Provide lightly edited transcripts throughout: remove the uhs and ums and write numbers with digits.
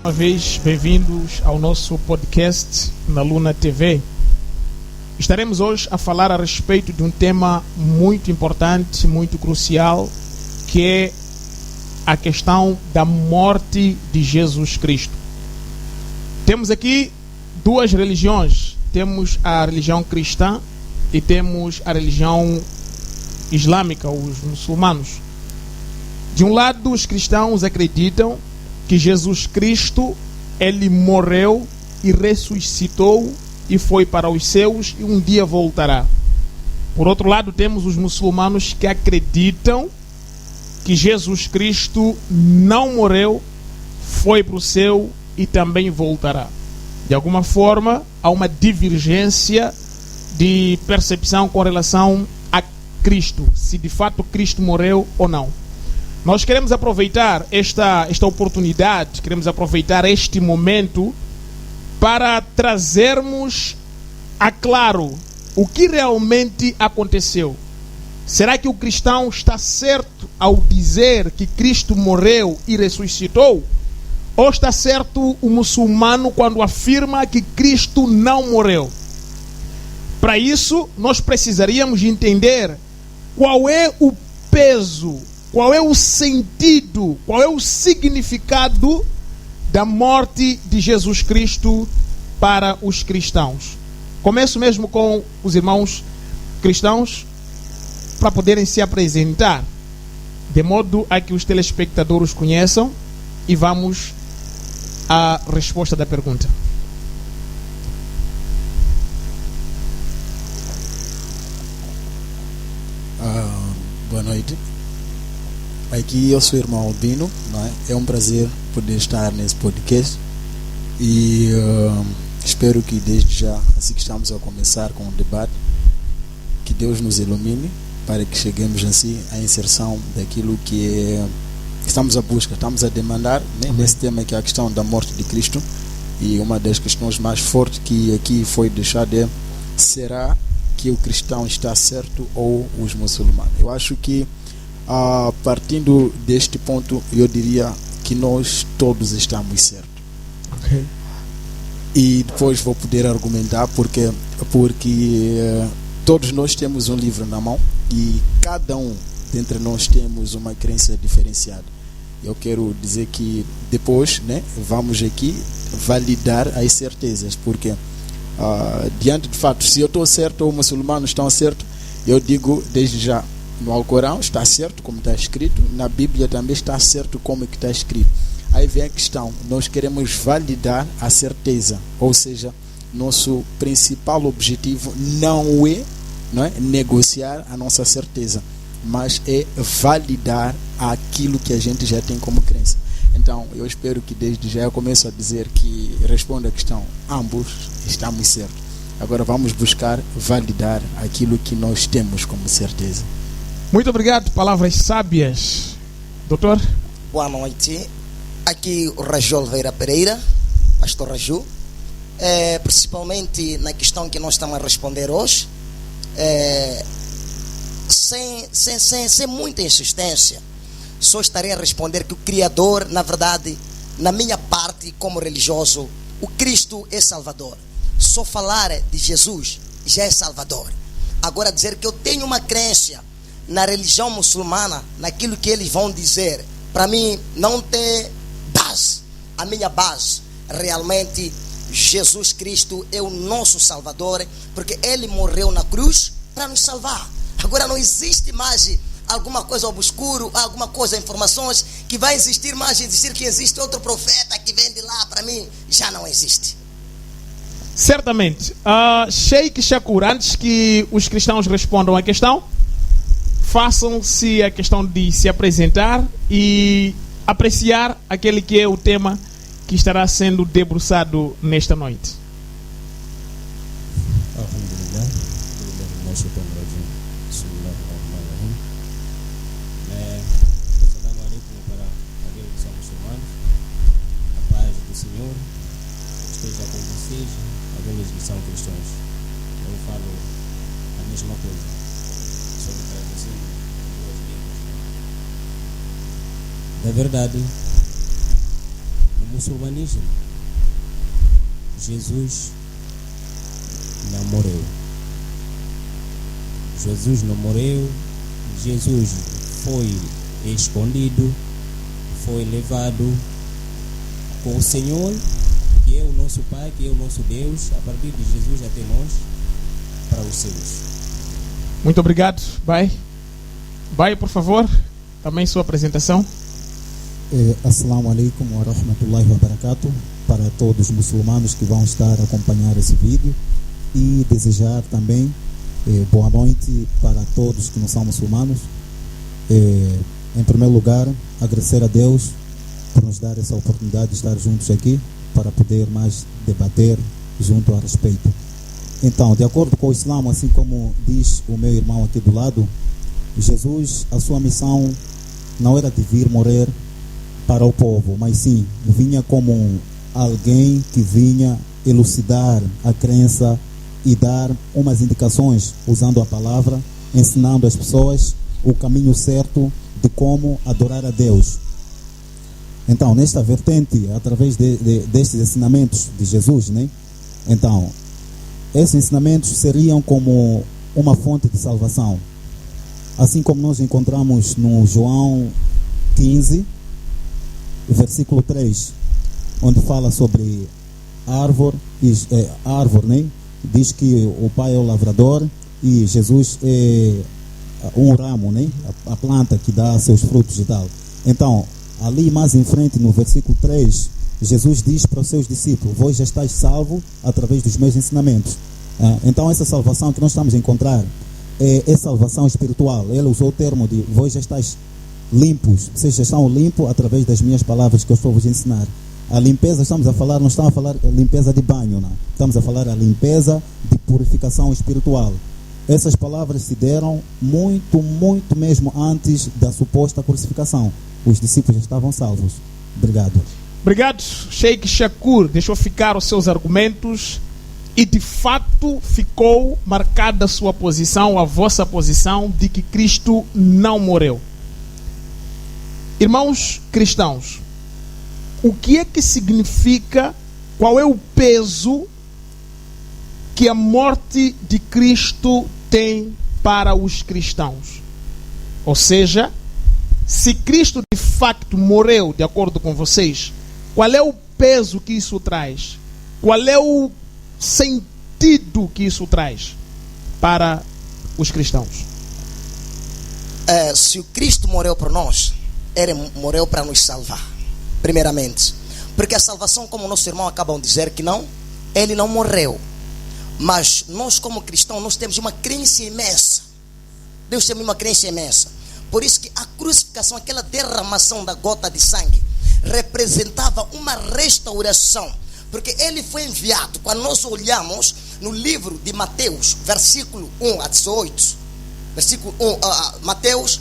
Uma vez, bem-vindos ao nosso podcast na Luna TV. Estaremos hoje a falar a respeito de um tema muito importante, muito crucial, que é a questão da morte de Jesus Cristo. Temos aqui duas religiões. Temos a religião cristã e temos a religião islâmica, os muçulmanos. De um lado, os cristãos acreditam que Jesus Cristo, ele morreu e ressuscitou e foi para os céus e um dia voltará. Por outro lado, temos os muçulmanos que acreditam que Jesus Cristo não morreu, foi para o céu e também voltará. De alguma forma, há uma divergência de percepção com relação a Cristo, se de fato Cristo morreu ou não. Nós queremos aproveitar esta oportunidade, queremos aproveitar este momento para trazermos a claro o que realmente aconteceu. Será que o cristão está certo ao dizer que Cristo morreu e ressuscitou? Ou está certo o muçulmano quando afirma que Cristo não morreu? Para isso, nós precisaríamos entender qual é o peso, qual é o sentido, qual é o significado da morte de Jesus Cristo para os cristãos. Começo mesmo com os irmãos cristãos para poderem se apresentar, de modo a que os telespectadores conheçam, e vamos à resposta da pergunta. Boa noite. Aqui eu sou o irmão Albino, não é? É um prazer poder estar nesse podcast e espero que desde já, assim que estamos a começar com o debate, que Deus nos ilumine para que cheguemos assim à inserção daquilo que estamos à busca, estamos a demandar, né? Nesse tema que é a questão da morte de Cristo. E uma das questões mais fortes que aqui foi deixada é: será que o cristão está certo ou os muçulmanos? Eu acho que partindo deste ponto, eu diria que nós todos estamos certos. Okay. E depois vou poder argumentar porque todos nós temos um livro na mão e cada um dentre nós temos uma crença diferenciada. Eu quero dizer que depois, né, vamos aqui validar as certezas, porque diante de fato, se eu estou certo ou os muçulmanos estão certos, eu digo desde já: no Alcorão está certo como está escrito, na Bíblia também está certo como que está escrito. Aí vem a questão: nós queremos validar a certeza, ou seja, nosso principal objetivo não é negociar a nossa certeza, mas é validar aquilo que a gente já tem como crença. Então eu espero que desde já eu começo a dizer que respondo à questão: ambos estamos certos. Agora vamos buscar validar aquilo que nós temos como certeza. Muito obrigado, palavras sábias. Doutor? Boa noite. Aqui o Raju Oliveira Pereira, pastor Raju. Principalmente na questão que nós estamos a responder hoje, sem muita insistência, só estarei a responder que o Criador, na verdade, na minha parte como religioso, o Cristo é Salvador. Só falar de Jesus já é Salvador. Agora dizer que eu tenho uma crença na religião muçulmana, naquilo que eles vão dizer, para mim não tem base. A minha base, realmente, Jesus Cristo é o nosso Salvador, porque Ele morreu na cruz para nos salvar. Agora não existe mais alguma coisa obscuro, alguma coisa, informações que vai existir mais, existir que existe outro profeta que vem de lá, para mim já não existe. Certamente. Sheikh Shakur, antes que os cristãos respondam à questão, façam-se a questão de se apresentar e apreciar aquele que é o tema que estará sendo debruçado nesta noite. Assalamu alaikum para aqueles que são muçulmanos. A paz do Senhor esteja com vocês, aqueles que são cristãos. Eu falo a mesma coisa, só que traduzindo em duas línguas. Na verdade, no muçulmanismo, Jesus não morreu. Jesus não morreu. Jesus foi escondido, foi levado com o Senhor, que é o nosso Pai, que é o nosso Deus, a partir de Jesus até nós, para os céus. Muito obrigado, Bai. Bai, por favor, também sua apresentação. Assalamu alaikum wa rahmatullahi wa barakatuh, para todos os muçulmanos que vão estar a acompanhar esse vídeo, e desejar também boa noite para todos que não são muçulmanos. Em primeiro lugar, agradecer a Deus por nos dar essa oportunidade de estar juntos aqui para poder mais debater junto a respeito. Então, de acordo com o Islã, assim como diz o meu irmão aqui do lado, Jesus, a sua missão não era de vir morrer para o povo, mas sim vinha como alguém que vinha elucidar a crença e dar umas indicações usando a palavra, ensinando as pessoas o caminho certo de como adorar a Deus. Então, nesta vertente, através destes ensinamentos de Jesus, né? Então, esses ensinamentos seriam como uma fonte de salvação. Assim como nós encontramos no João 15, versículo 3, onde fala sobre árvore, né? Diz que o Pai é o lavrador e Jesus é um ramo, né? A planta que dá seus frutos e tal. Então, ali mais em frente, no versículo 3, Jesus diz para os seus discípulos: vós já estáis salvos através dos meus ensinamentos. Então, essa salvação que nós estamos a encontrar é salvação espiritual. Ele usou o termo de vós já estáis limpos, vocês já estão limpos através das minhas palavras que eu estou a vos ensinar. A limpeza, estamos a falar, não estamos a falar limpeza de banho, não. Estamos a falar a limpeza de purificação espiritual. Essas palavras se deram muito, muito mesmo antes da suposta crucificação. Os discípulos já estavam salvos. Obrigado. Obrigado, Sheikh Shakur. Deixou ficar os seus argumentos e de fato ficou marcada a sua posição, a vossa posição, de que Cristo não morreu. Irmãos cristãos, o que é que significa, qual é o peso que a morte de Cristo tem para os cristãos? Ou seja, se Cristo de facto morreu, de acordo com vocês, qual é o peso que isso traz? Qual é o sentido que isso traz para os cristãos? Se o Cristo morreu por nós, Ele morreu para nos salvar, primeiramente. Porque a salvação, como nosso irmão acabam de dizer, que não, Ele não morreu. Mas nós como cristãos, nós temos uma crença imensa. Deus tem uma crença imensa. Por isso que a crucificação, aquela derramação da gota de sangue, representava uma restauração. Porque Ele foi enviado. Quando nós olhamos no livro de Mateus, versículo 1 a 18, versículo 1, Mateus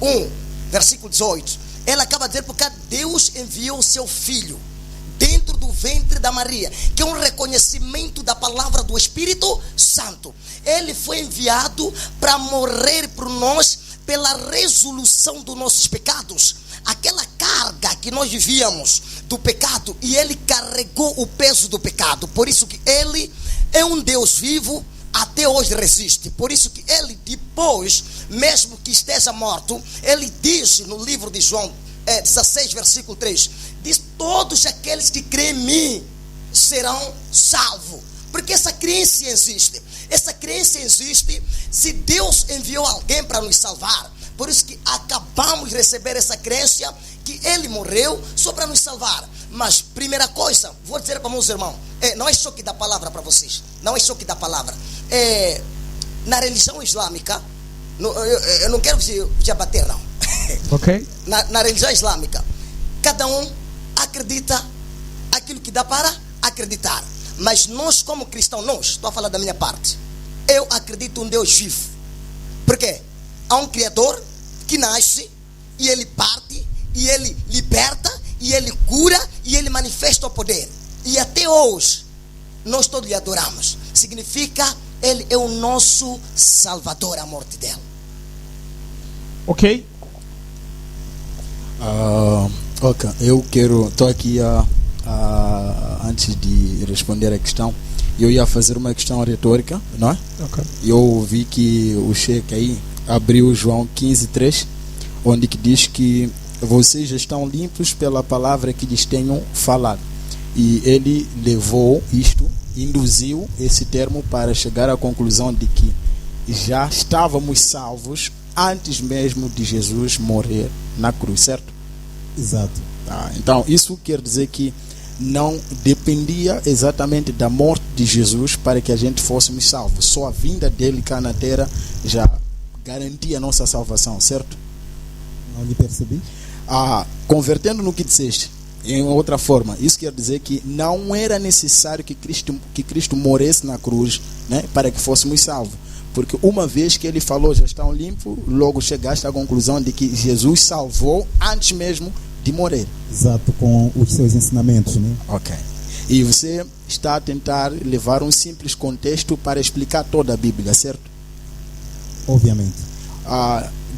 1, versículo 18, Ele acaba de dizer, porque Deus enviou o seu Filho dentro do ventre da Maria, que é um reconhecimento da palavra do Espírito Santo. Ele foi enviado para morrer por nós, pela resolução dos nossos pecados. Aquela carga que nós vivíamos do pecado, e Ele carregou o peso do pecado. Por isso que Ele é um Deus vivo, até hoje resiste. Por isso que Ele, depois, mesmo que esteja morto, Ele diz no livro de João 16, versículo 3, diz: todos aqueles que creem em mim serão salvos. Porque essa crença existe. Essa crença existe se Deus enviou alguém para nos salvar. Por isso que acabamos de receber essa crença que Ele morreu só para nos salvar. Mas, primeira coisa, vou dizer para meus irmãos, não é choque da palavra para vocês. Não é choque da palavra. Na religião islâmica, eu não quero vos abater, não. Ok? Na religião islâmica, cada um acredita aquilo que dá para acreditar. Mas nós como cristãos, estou a falar da minha parte, eu acredito em um Deus vivo. Por quê? Há um Criador que nasce, e Ele parte, e Ele liberta, e Ele cura, e Ele manifesta o poder. E até hoje nós todos lhe adoramos. Significa, Ele é o nosso Salvador, a morte dele. Ok? Ok, eu estou aqui antes de responder a questão, eu ia fazer uma questão retórica, não é? Ok. Eu vi que o Sheik aí abriu João 15:3, onde que diz que vocês já estão limpos pela palavra que lhes tenham falado. E ele levou isto, induziu esse termo para chegar à conclusão de que já estávamos salvos antes mesmo de Jesus morrer na cruz, certo? Exato. Então, isso quer dizer que não dependia exatamente da morte de Jesus para que a gente fôssemos salvos. Só a vinda dele cá na terra já garantia a nossa salvação, certo? Não lhe percebi? Convertendo no que disseste, em outra forma, isso quer dizer que não era necessário que Cristo morresse na cruz, né, para que fôssemos salvos. Porque uma vez que ele falou, já estão limpos, logo chegaste à conclusão de que Jesus salvou antes mesmo de morrer. Exato, com os seus ensinamentos, né? Ok. E você está a tentar levar um simples contexto para explicar toda a Bíblia, certo? Obviamente.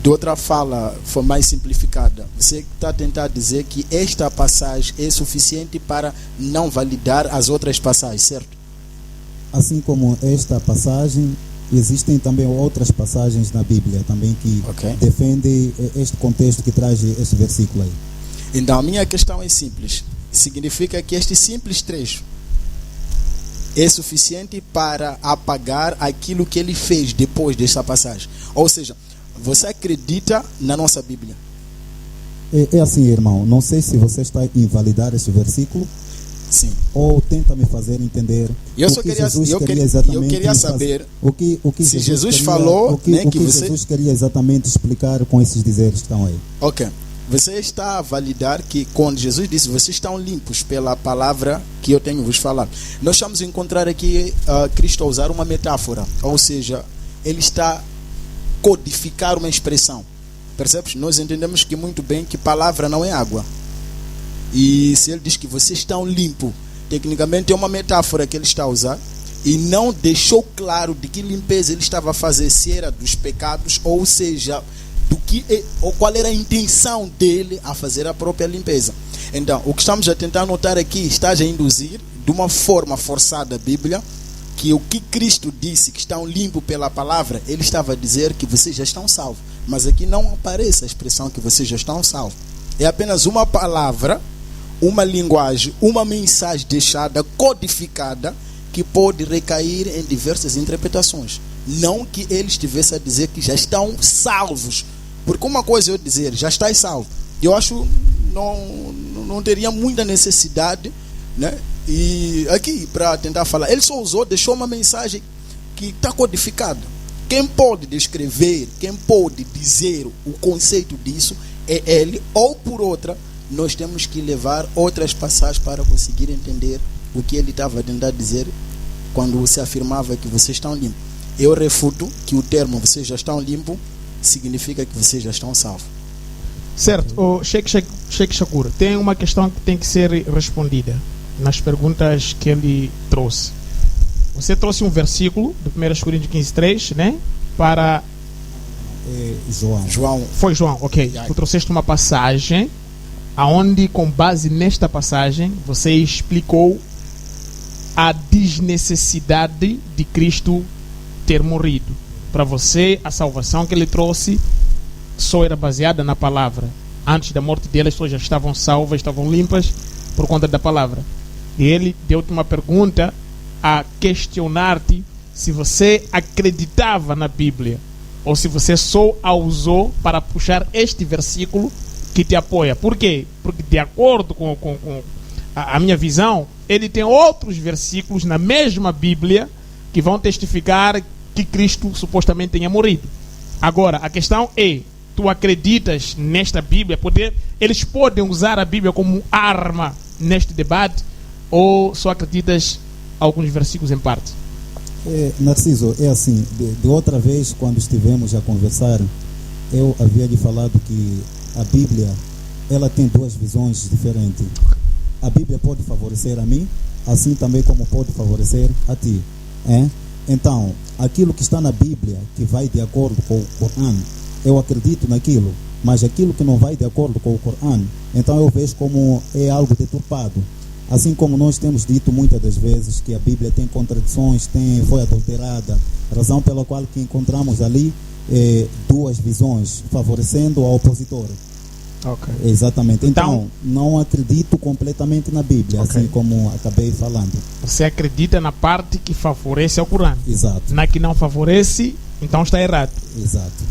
De outra fala, foi mais simplificada. Você está a tentar dizer que esta passagem é suficiente para não validar as outras passagens, certo? Assim como esta passagem, existem também outras passagens na Bíblia também que defendem este contexto que traz este versículo aí. Então, a minha questão é simples. Significa que este simples trecho é suficiente para apagar aquilo que ele fez depois desta passagem. Ou seja, você acredita na nossa Bíblia? É assim, irmão. Não sei se você está a invalidar este versículo. Sim. Ou tenta me fazer entender. Eu queria saber o que se Jesus falou, né, que você... Jesus queria exatamente explicar com esses dizeres que estão aí. Ok. Você está a validar que quando Jesus disse, vocês estão limpos pela palavra que eu tenho vos falado. Nós estamos a encontrar aqui Cristo a usar uma metáfora. Ou seja, ele está a codificar uma expressão. Percebes? Nós entendemos que muito bem que palavra não é água. E se ele diz que vocês estão limpos, tecnicamente é uma metáfora que ele está a usar. E não deixou claro de que limpeza ele estava a fazer, se era dos pecados, ou seja, ou qual era a intenção dele a fazer a própria limpeza. Então, o que estamos a tentar notar aqui, está a induzir de uma forma forçada a Bíblia, que o que Cristo disse que estão limpos pela palavra, ele estava a dizer que vocês já estão salvos. Mas aqui não aparece a expressão que vocês já estão salvos. É apenas uma palavra, uma linguagem, uma mensagem deixada, codificada, que pode recair em diversas interpretações. Não que ele estivesse a dizer que já estão salvos. Porque uma coisa é eu dizer, já estáis salvo. Eu acho não teria muita necessidade, né? E aqui, para tentar falar, ele só usou, deixou uma mensagem que está codificada. Quem pode descrever, quem pode dizer o conceito disso é ele, ou por outra, nós temos que levar outras passagens para conseguir entender o que ele estava a tentar dizer quando você afirmava que vocês estão limpos. Eu refuto que o termo vocês já estão limpos significa que vocês já estão salvos. Certo. O Sheik Shakur, tem uma questão que tem que ser respondida nas perguntas que ele trouxe. Você trouxe um versículo do 1 Coríntios 15:3, né? Para João. Foi João, ok. Tu trouxeste uma passagem aonde, com base nesta passagem, você explicou a desnecessidade de Cristo ter morrido. Para você, a salvação que ele trouxe só era baseada na palavra. Antes da morte dele, as pessoas já estavam salvas, estavam limpas por conta da palavra. E ele deu-te uma pergunta a questionar-te se você acreditava na Bíblia ou se você só a usou para puxar este versículo que te apoia. Por quê? Porque, de acordo com a minha visão, ele tem outros versículos na mesma Bíblia que vão testificar que Cristo supostamente tenha morrido. Agora, a questão é, tu acreditas nesta Bíblia? Eles podem usar a Bíblia como arma neste debate, ou só acreditas alguns versículos em parte? Narciso, é assim, de outra vez, quando estivemos a conversar, eu havia lhe falado que a Bíblia, ela tem duas visões diferentes. A Bíblia pode favorecer a mim, assim também como pode favorecer a ti. Então, aquilo que está na Bíblia, que vai de acordo com o Corão, eu acredito naquilo. mas aquilo que não vai de acordo com o Corão, então eu vejo como é algo deturpado. Assim como nós temos dito muitas das vezes que a Bíblia tem contradições, foi adulterada, razão pela qual que encontramos ali duas visões favorecendo a opositora. Ok. Exatamente. Então, não acredito completamente na Bíblia, assim como acabei falando. Você acredita na parte que favorece ao Corão. Exato. Na que não favorece, então está errado. Exato.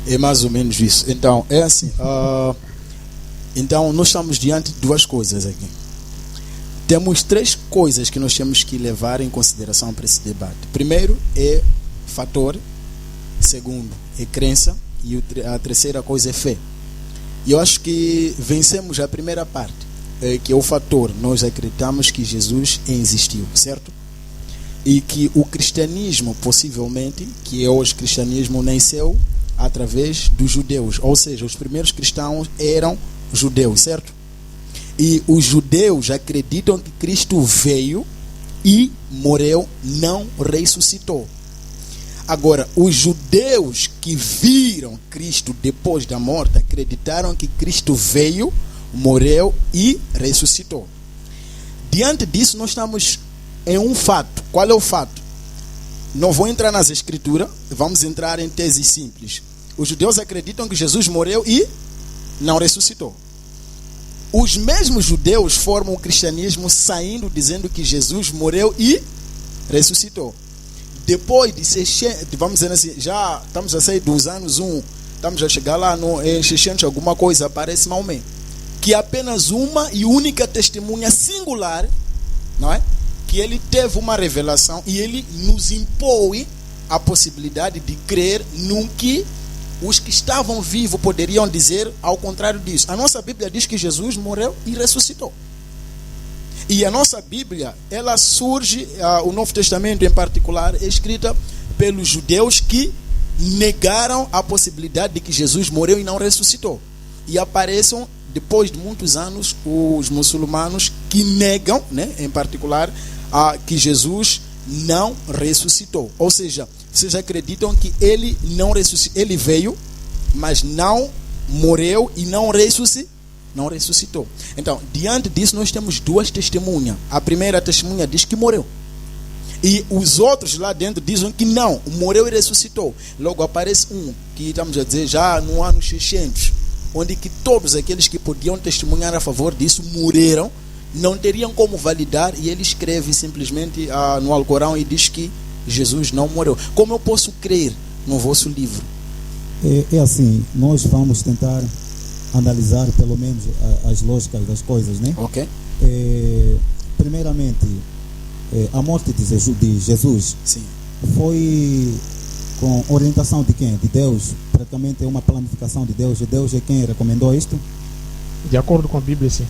É mais ou menos isso. Então, é assim. Então, nós estamos diante de duas coisas aqui. Temos três coisas que nós temos que levar em consideração para esse debate. Primeiro é fator. Segundo é crença. E a terceira coisa é fé. E eu acho que vencemos a primeira parte, que é o fator. Nós acreditamos que Jesus existiu, certo? E que o cristianismo, possivelmente, que é hoje o cristianismo, nasceu através dos judeus. Ou seja, os primeiros cristãos eram judeus, certo? E os judeus acreditam que Cristo veio e morreu, não ressuscitou. Agora, os judeus que viram Cristo depois da morte acreditaram que Cristo veio, morreu e ressuscitou. Diante disso, nós estamos em um fato. Qual é o fato? Não vou entrar nas escrituras, vamos entrar em teses simples. Os judeus acreditam que Jesus morreu e não ressuscitou. Os mesmos judeus formam o cristianismo saindo dizendo que Jesus morreu e ressuscitou. Depois de 600, vamos dizer assim, já estamos a sair dos anos 1, estamos a chegar lá em 600 alguma coisa, aparece Maomé, que é apenas uma e única testemunha singular, não é? Que ele teve uma revelação e ele nos impõe a possibilidade de crer num que os que estavam vivos poderiam dizer ao contrário disso. A nossa Bíblia diz que Jesus morreu e ressuscitou. E a nossa Bíblia, ela surge, o Novo Testamento em particular, é escrita pelos judeus que negaram a possibilidade de que Jesus morreu e não ressuscitou. E aparecem, depois de muitos anos, os muçulmanos que negam, né, em particular, que Jesus não ressuscitou. Ou seja, vocês acreditam que ele não ressuscitou, ele veio, mas não morreu e não ressuscitou. Então, diante disso, nós temos duas testemunhas. A primeira testemunha diz que morreu. E os outros lá dentro dizem que não, morreu e ressuscitou. Logo aparece um, que estamos a dizer já no ano 600, onde que todos aqueles que podiam testemunhar a favor disso morreram, não teriam como validar, e ele escreve simplesmente no Alcorão e diz que Jesus não morreu. Como eu posso crer no vosso livro? É assim, nós vamos tentar analisar pelo menos as lógicas das coisas, né? Ok. Primeiramente, a morte de Jesus Sim. foi com orientação de quem? De Deus. Praticamente é uma planificação de Deus. E Deus é quem recomendou isto? De acordo com a Bíblia, sim.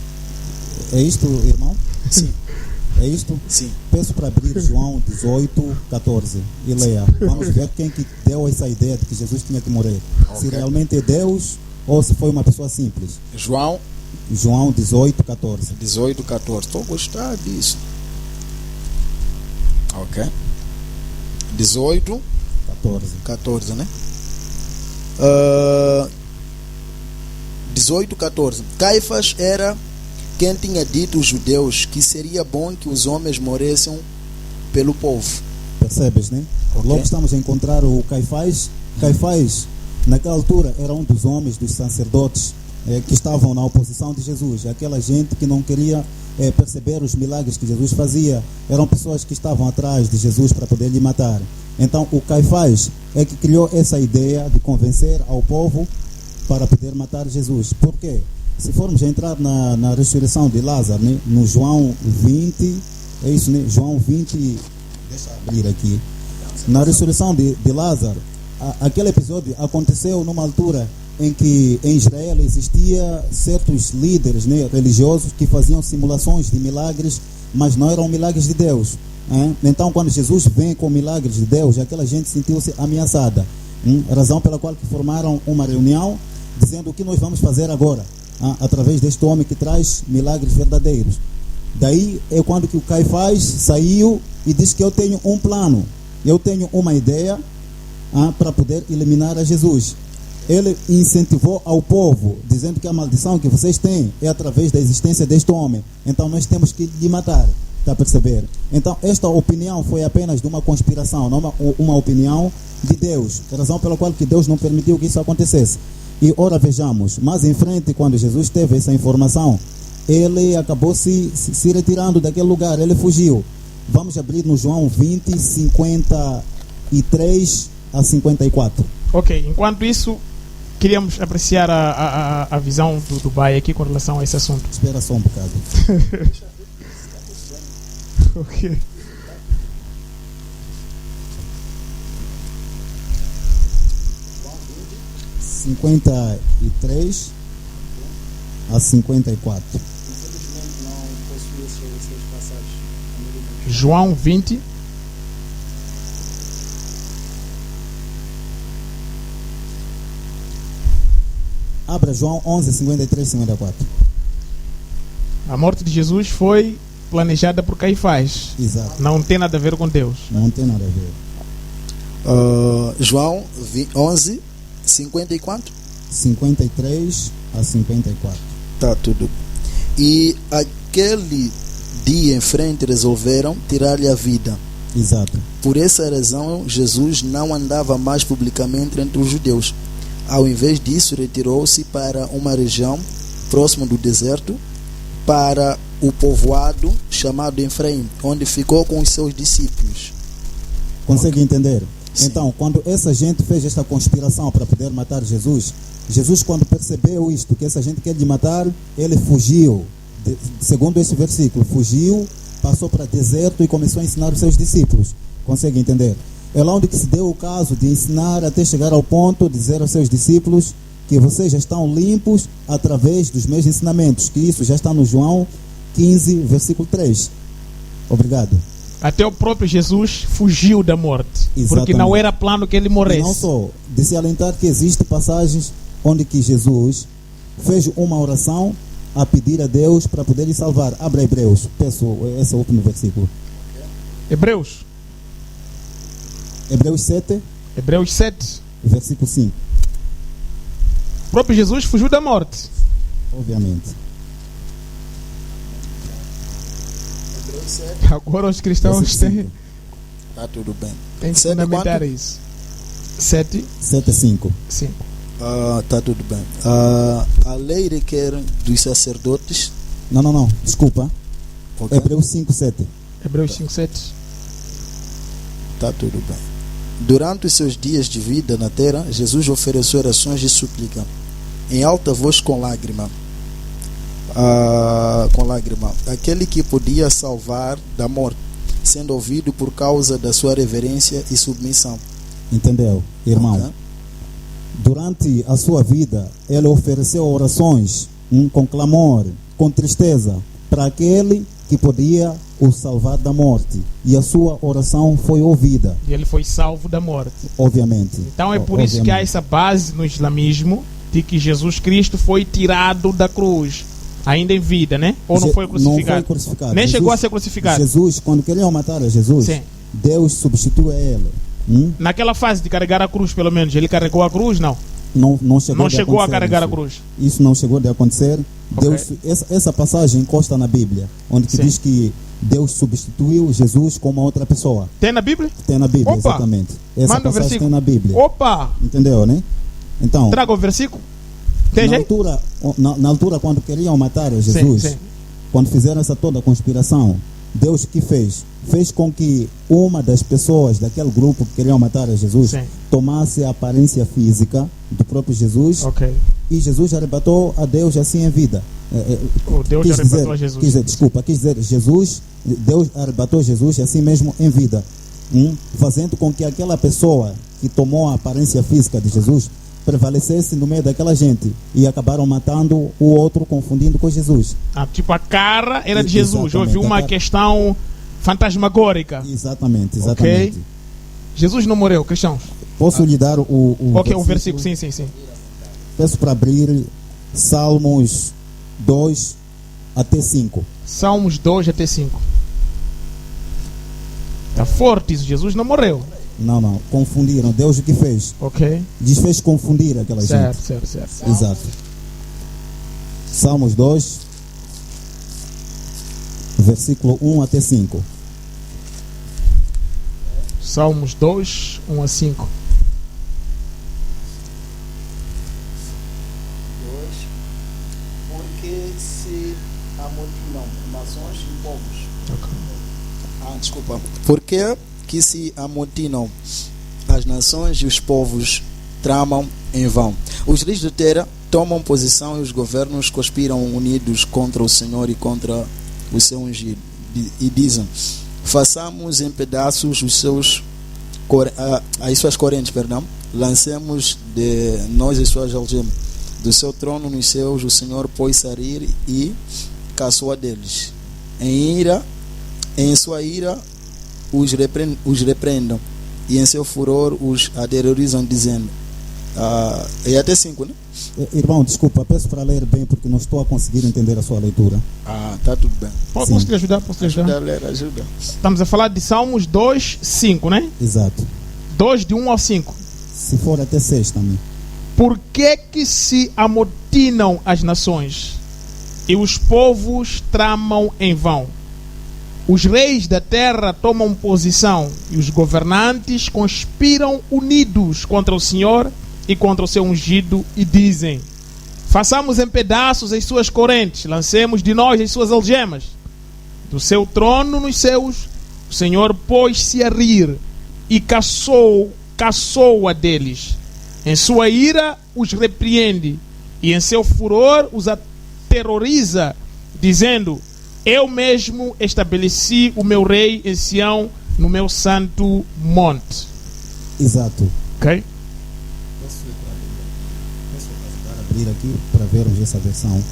É isto, irmão? Sim. É isto? Sim. Peço para abrir João 18, 14 e leia. Vamos ver quem que deu essa ideia de que Jesus tinha que morrer. Okay. Se realmente é Deus ou se foi uma pessoa simples. João 18, 14. 18, 14. Estou a gostar disso. Ok. 18, 14, né? 18, 14. Caifás era quem tinha dito aos judeus que seria bom que os homens morressem pelo povo. Percebes, né? Okay. Logo estamos a encontrar o Caifás. Caifás, naquela altura, era um dos homens, dos sacerdotes que estavam na oposição de Jesus. Aquela gente que não queria perceber os milagres que Jesus fazia. Eram pessoas que estavam atrás de Jesus para poder lhe matar. Então o Caifás é que criou essa ideia de convencer ao povo para poder matar Jesus. Por quê? Se formos entrar na ressurreição de Lázaro, né? No João 20, é isso, né? João 20, deixa eu abrir aqui. Na ressurreição de Lázaro, aquele episódio aconteceu numa altura em que em Israel existia certos líderes, né, religiosos que faziam simulações de milagres, mas não eram milagres de Deus. Então, quando Jesus vem com milagres de Deus, aquela gente sentiu-se ameaçada. Razão pela qual que formaram uma reunião, dizendo o que nós vamos fazer agora, através deste homem que traz milagres verdadeiros. Daí é quando que o Caifás saiu e disse que eu tenho um plano, eu tenho uma ideia, para poder eliminar a Jesus. Ele incentivou ao povo, dizendo que a maldição que vocês têm é através da existência deste homem. Então nós temos que lhe matar. Está a perceber? Então esta opinião foi apenas de uma conspiração, não uma opinião de Deus. A razão pela qual que Deus não permitiu que isso acontecesse. E ora vejamos, mais em frente, quando Jesus teve essa informação, ele acabou se retirando daquele lugar, ele fugiu. Vamos abrir no João 20, 53 a 54. Ok, enquanto isso, queríamos apreciar a visão do Bai aqui com relação a esse assunto. Espera só um bocado. Ok. João 53 a 54. João 20. Abra João 11, 53 e 54. A morte de Jesus foi planejada por Caifás. Exato. Não tem nada a ver com Deus. Não tem nada a ver. João 11, 50 e quanto? 53 a 54. Tá tudo. E aquele dia em frente resolveram tirar-lhe a vida. Exato. Por essa razão, Jesus não andava mais publicamente entre os judeus. Ao invés disso, retirou-se para uma região próxima do deserto, para o povoado chamado Efraim, onde ficou com os seus discípulos. Consegue entender? Sim. Então, quando essa gente fez esta conspiração para poder matar Jesus, Jesus, quando percebeu isto, que essa gente quer lhe matar, ele fugiu. Segundo este versículo, fugiu, passou para o deserto e começou a ensinar os seus discípulos. Consegue entender? É lá onde que se deu o caso de ensinar até chegar ao ponto de dizer aos seus discípulos que vocês já estão limpos através dos meus ensinamentos, que isso já está no João 15, versículo 3. Obrigado. Até o próprio Jesus fugiu da morte. Exatamente. Porque não era plano que ele morresse. E não só, de se alentar que existem passagens onde que Jesus fez uma oração a pedir a Deus para poder lhe salvar. Abra Hebreus, peço esse último versículo. Hebreus 7, Hebreus 7. versículo 5. O próprio Jesus fugiu da morte. Obviamente. Agora os cristãos Versículo têm 5. Tá tudo bem. que Sete fundamentar quanto? isso. 7, 7, 5. 5. Tá tudo bem. A lei requer dos sacerdotes. Não. Desculpa. Ok? Hebreus 5, 7. Hebreus 5, 7. Tá tudo bem. Durante os seus dias de vida na terra, Jesus ofereceu orações de súplica em alta voz com lágrima. Aquele que podia salvar da morte, sendo ouvido por causa da sua reverência e submissão. Entendeu, irmão? Ok? Durante a sua vida, ele ofereceu orações com clamor, com tristeza, para aquele que podia o salvar da morte. E a sua oração foi ouvida, E ele foi salvo da morte. obviamente. Então é por isso que há essa base no islamismo de que Jesus Cristo foi tirado da cruz, ainda em vida, né? Ou não foi crucificado? Não foi crucificado. Nem Jesus, chegou a ser crucificado. Jesus, quando queriam matar a Jesus, Sim. Deus substituiu ele. Naquela fase de carregar a cruz, pelo menos, ele carregou a cruz? Não. Não chegou, Não chegou a acontecer carregar a isso. cruz. Isso não chegou de acontecer. Ok. Deus, essa passagem consta na Bíblia, onde que Sim. diz que Deus substituiu Jesus com uma outra pessoa. Tem na Bíblia? Tem na Bíblia, Opa! exatamente. Essa Manda o passagem versículo. tem na Bíblia. Opa! Entendeu, né? Então, Traga o versículo. Tem na jeito? altura, na altura, quando queriam matar a Jesus, Sim. quando fizeram essa toda conspiração, Deus o que fez? Fez com que uma das pessoas daquele grupo que queriam matar a Jesus Sim. tomasse a aparência física do próprio Jesus, Ok. e Jesus arrebatou a Deus assim em vida. O Deus Quis arrebatou a Jesus. quis dizer, Deus arrebatou Jesus assim mesmo em vida, fazendo com que aquela pessoa que tomou a aparência física de Jesus prevalecesse no meio daquela gente, e acabaram matando o outro, confundindo com Jesus. Tipo, a cara era de Jesus. Exatamente. Houve uma questão fantasmagórica. Exatamente. Ok. Jesus não morreu, cristãos. Posso lhe dar o Ok, o versículo, sim. Peço para abrir Salmos 2 até 5. Salmos 2 até 5. Está forte isso, Jesus não morreu. Não. Confundiram. Deus o que fez? Ok? Desfez confundir aquela Certo, gente. certo, certo. Exato. Salmos 2, versículo 1 até 5. Salmos 2, 1 a 5. Porque se amotinam nações e povos. Desculpa. Porque que se amotinam as nações e os povos tramam em vão. Os reis da terra tomam posição e os governos conspiram unidos contra o Senhor e contra o seu ungido. E dizem: façamos em pedaços os seus as suas correntes, lancemos de nós as suas algemas. Do seu trono nos céus o Senhor pôs-se a rir e caçou a deles. Em sua ira os repreendam, e em seu furor os aterrorizam, dizendo. E até 5, né? Irmão, desculpa, peço para ler bem porque não estou a conseguir entender a sua leitura. Tá tudo bem. Posso te ajudar? Ajuda. Estamos a falar de Salmos 2, 5, né? Exato. 2 de 1 ao 5. Se for até 6 também. Por que se amotinam as nações e os povos tramam em vão? Os reis da terra tomam posição e os governantes conspiram unidos contra o Senhor e contra o seu ungido e dizem: façamos em pedaços as suas correntes, lancemos de nós as suas algemas. Do seu trono nos céus o Senhor pôs-se a rir e caçou a deles. Em sua ira os repreende e em seu furor os aterroriza, dizendo: eu mesmo estabeleci o meu rei em Sião, no meu santo monte. Exato. Ok? Posso abrir aqui para vermos essa versão.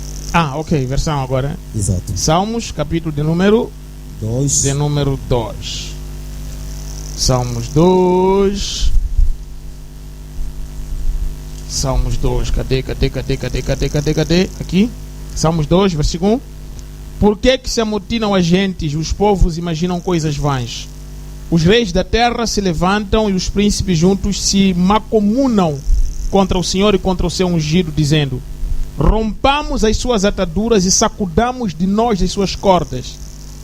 Ok, versão agora. Exato. Salmos, capítulo de número 2. Salmos 2. Salmos 2. Cadê? Aqui. Salmos 2, versículo 1. Por que se amotinam as gentes, os povos imaginam coisas vãs? Os reis da terra se levantam e os príncipes juntos se macomunam contra o Senhor e contra o seu ungido, dizendo: rompamos as suas ataduras e sacudamos de nós as suas cordas.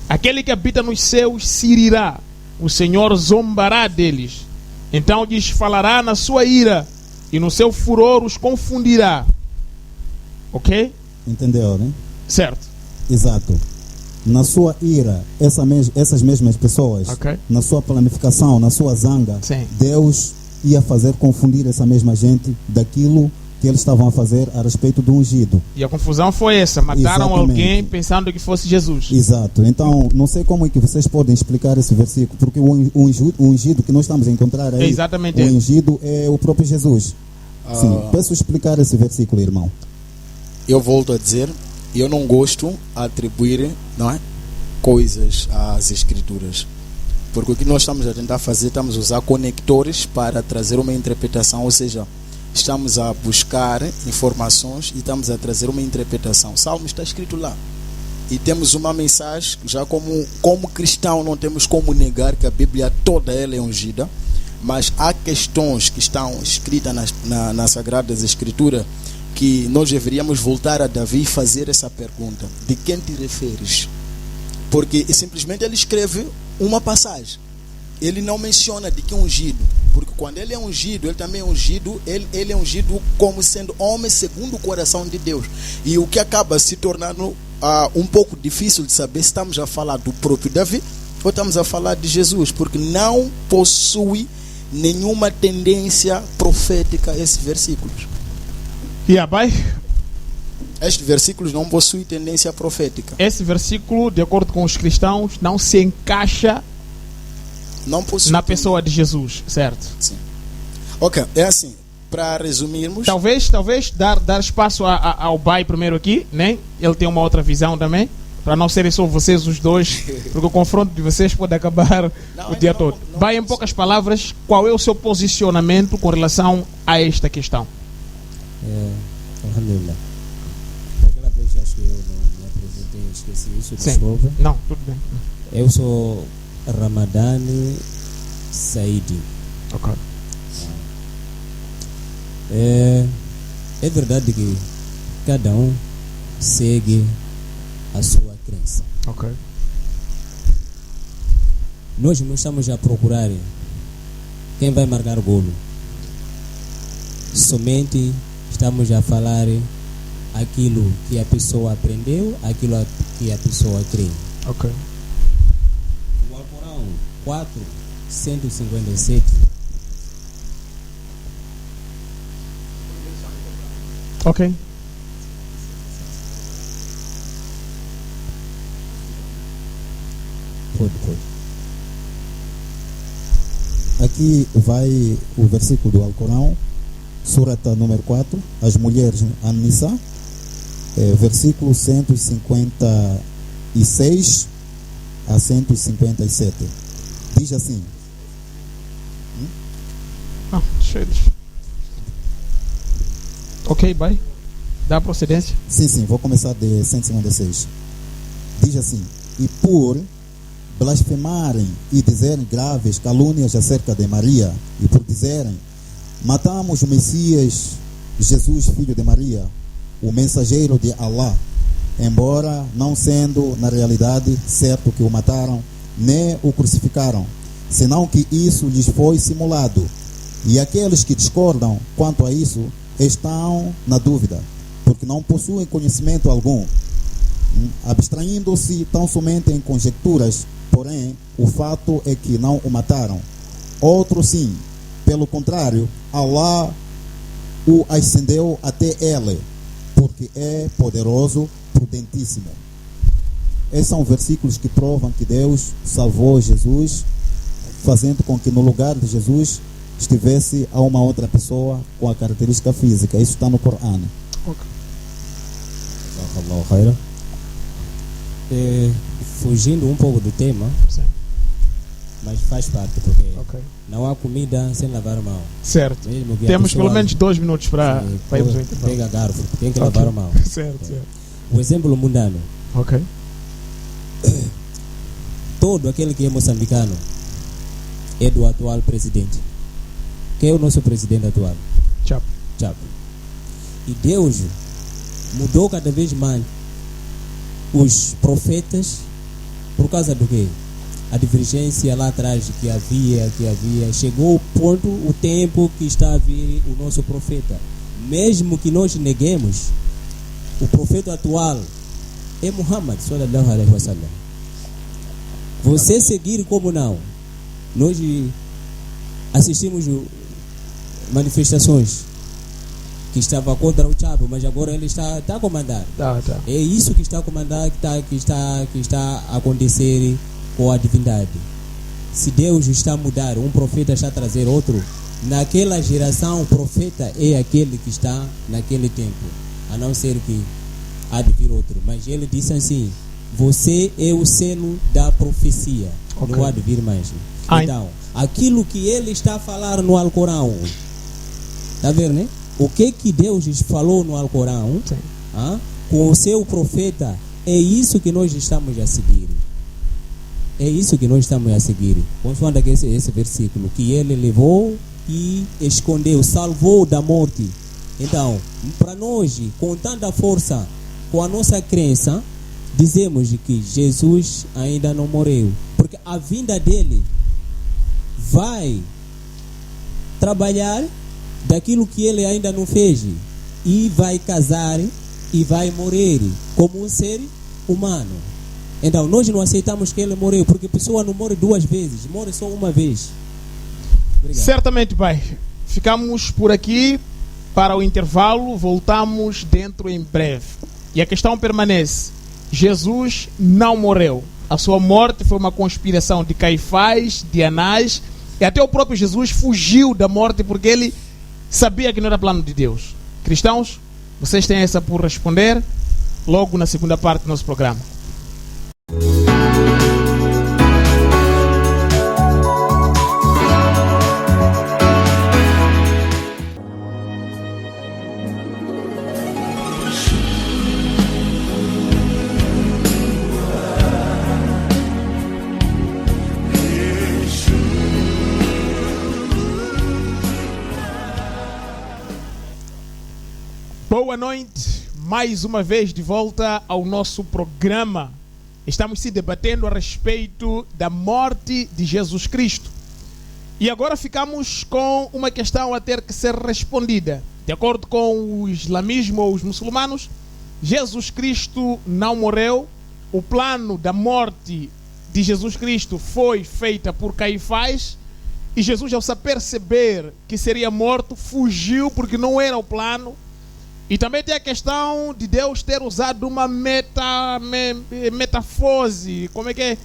Aquele que habita nos céus se irirá, o Senhor zombará deles. Então lhes falará na sua ira e no seu furor os confundirá. Ok? Entendeu, né? Certo. Exato. Na sua ira, essas mesmas pessoas, Ok. na sua planificação, na sua zanga, Sim. Deus ia fazer confundir essa mesma gente daquilo que eles estavam a fazer a respeito do ungido. E a confusão foi essa. Mataram Exatamente. alguém pensando que fosse Jesus. Exato. Então, não sei como é que vocês podem explicar esse versículo, porque o ungido que nós estamos a encontrar aí, É exatamente o ele. ungido é o próprio Jesus. Sim, peço explicar esse versículo, irmão. Eu volto a dizer, eu não gosto de atribuir, coisas às escrituras, porque o que nós estamos a tentar fazer, estamos a usar conectores para trazer uma interpretação, ou seja, estamos a buscar informações e estamos a trazer uma interpretação. Salmo está escrito lá e temos uma mensagem. Já como cristão não temos como negar que a Bíblia toda ela é ungida, mas há questões que estão escritas nas Sagradas Escrituras que nós deveríamos voltar a Davi e fazer essa pergunta: de quem te referes? Porque simplesmente ele escreve uma passagem, ele não menciona de que ungido, porque quando ele é ungido, ele também é ungido, ele é ungido como sendo homem segundo o coração de Deus. E o que acaba se tornando um pouco difícil de saber se estamos a falar do próprio Davi ou estamos a falar de Jesus, porque não possui nenhuma tendência profética esses versículos. Estes versículos não possuem tendência profética. Esse versículo, de acordo com os cristãos, não se encaixa na pessoa de Jesus, certo? Sim. Ok, é assim, para resumirmos. Talvez dar espaço ao Bai primeiro aqui, né? Ele tem uma outra visão também, para não serem só vocês os dois, porque o confronto de vocês pode acabar o dia todo. Bai, em poucas palavras, qual é o seu posicionamento com relação a esta questão? Alhamdulillah. Aquela vez acho que eu não me apresentei, esqueci isso, desculpa. Não, tudo bem. Eu sou Ramadani Saidi. Ok. É verdade que cada um segue a sua crença. Ok. Nós não estamos a procurar quem vai marcar o golo. Somente estamos a falar aquilo que a pessoa aprendeu, aquilo que a pessoa crê. Ok. O Alcorão 4:157. Ok. Pode. Aqui vai o versículo do Alcorão, surata número 4, as mulheres, An-Nisa, versículo 156 a 157. Diz assim: Deixa. Ok, vai. Dá procedência. Sim, vou começar de 156. Diz assim: e por blasfemarem e dizerem graves calúnias acerca de Maria, e por dizerem: matamos o Messias, Jesus, filho de Maria, o mensageiro de Allah, embora não sendo na realidade certo que o mataram, nem o crucificaram, senão que isso lhes foi simulado. E aqueles que discordam quanto a isso estão na dúvida, porque não possuem conhecimento algum, abstraindo-se tão somente em conjecturas. Porém, o fato é que não o mataram. Outro sim, pelo contrário, Allah o ascendeu até ele, porque é poderoso, prudentíssimo. Esses são versículos que provam que Deus salvou Jesus, fazendo com que no lugar de Jesus estivesse a uma outra pessoa com a característica física. Isso está no Corão. Fugindo um pouco do tema, Sim. mas faz parte, porque Ok. não há comida sem lavar a mão. Certo. Mesmo que a Temos pessoa, pelo menos 2 minutos para irmos ao pega intervalo. garfo, tem que Ok. lavar a mão. Certo. O exemplo mundano: Ok. todo aquele que é moçambicano é do atual presidente. Quem é o nosso presidente atual? Tchau. Chapo. E Deus mudou cada vez mais os profetas por causa do quê? A divergência lá atrás que havia, chegou o ponto, o tempo que está a vir o nosso profeta. Mesmo que nós neguemos, o profeta atual é Muhammad sallallahu alaihi wasallam. Você seguir como não? Nós assistimos manifestações que estava contra o Chapo, mas agora ele está a comandar. Tá. É isso que está a comandar, que está a acontecer com a divindade. Se Deus está a mudar, um profeta está a trazer outro, naquela geração o profeta é aquele que está naquele tempo, a não ser que há de vir outro. Mas ele disse assim: você é o selo da profecia. Ok. Não há de vir mais. Então, aquilo que ele está a falar no Alcorão, está vendo, né? O que Deus falou no Alcorão, com o seu profeta, é isso que nós estamos a seguir. É isso que nós estamos a seguir. Consoante esse versículo, que ele levou e escondeu, salvou da morte. Então, para nós, com tanta força, com a nossa crença, dizemos que Jesus ainda não morreu, porque a vinda dele vai trabalhar daquilo que ele ainda não fez, e vai casar e vai morrer como um ser humano. Então nós não aceitamos que ele morreu, porque a pessoa não morre 2 vezes, morre só uma vez. Obrigado. Certamente, pai. Ficamos por aqui para o intervalo, voltamos dentro em breve. E a questão permanece: Jesus não morreu. A sua morte foi uma conspiração de Caifás, de Anás, e até o próprio Jesus fugiu da morte porque ele sabia que não era plano de Deus. Cristãos, vocês têm essa por responder logo na segunda parte do nosso programa. Boa noite, mais uma vez de volta ao nosso programa. Estamos se debatendo a respeito da morte de Jesus Cristo. E agora ficamos com uma questão a ter que ser respondida. De acordo com o islamismo ou os muçulmanos, Jesus Cristo não morreu. O plano da morte de Jesus Cristo foi feita por Caifás. E Jesus, ao se aperceber que seria morto, fugiu porque não era o plano. E também tem a questão de Deus ter usado uma metafose, como é que é?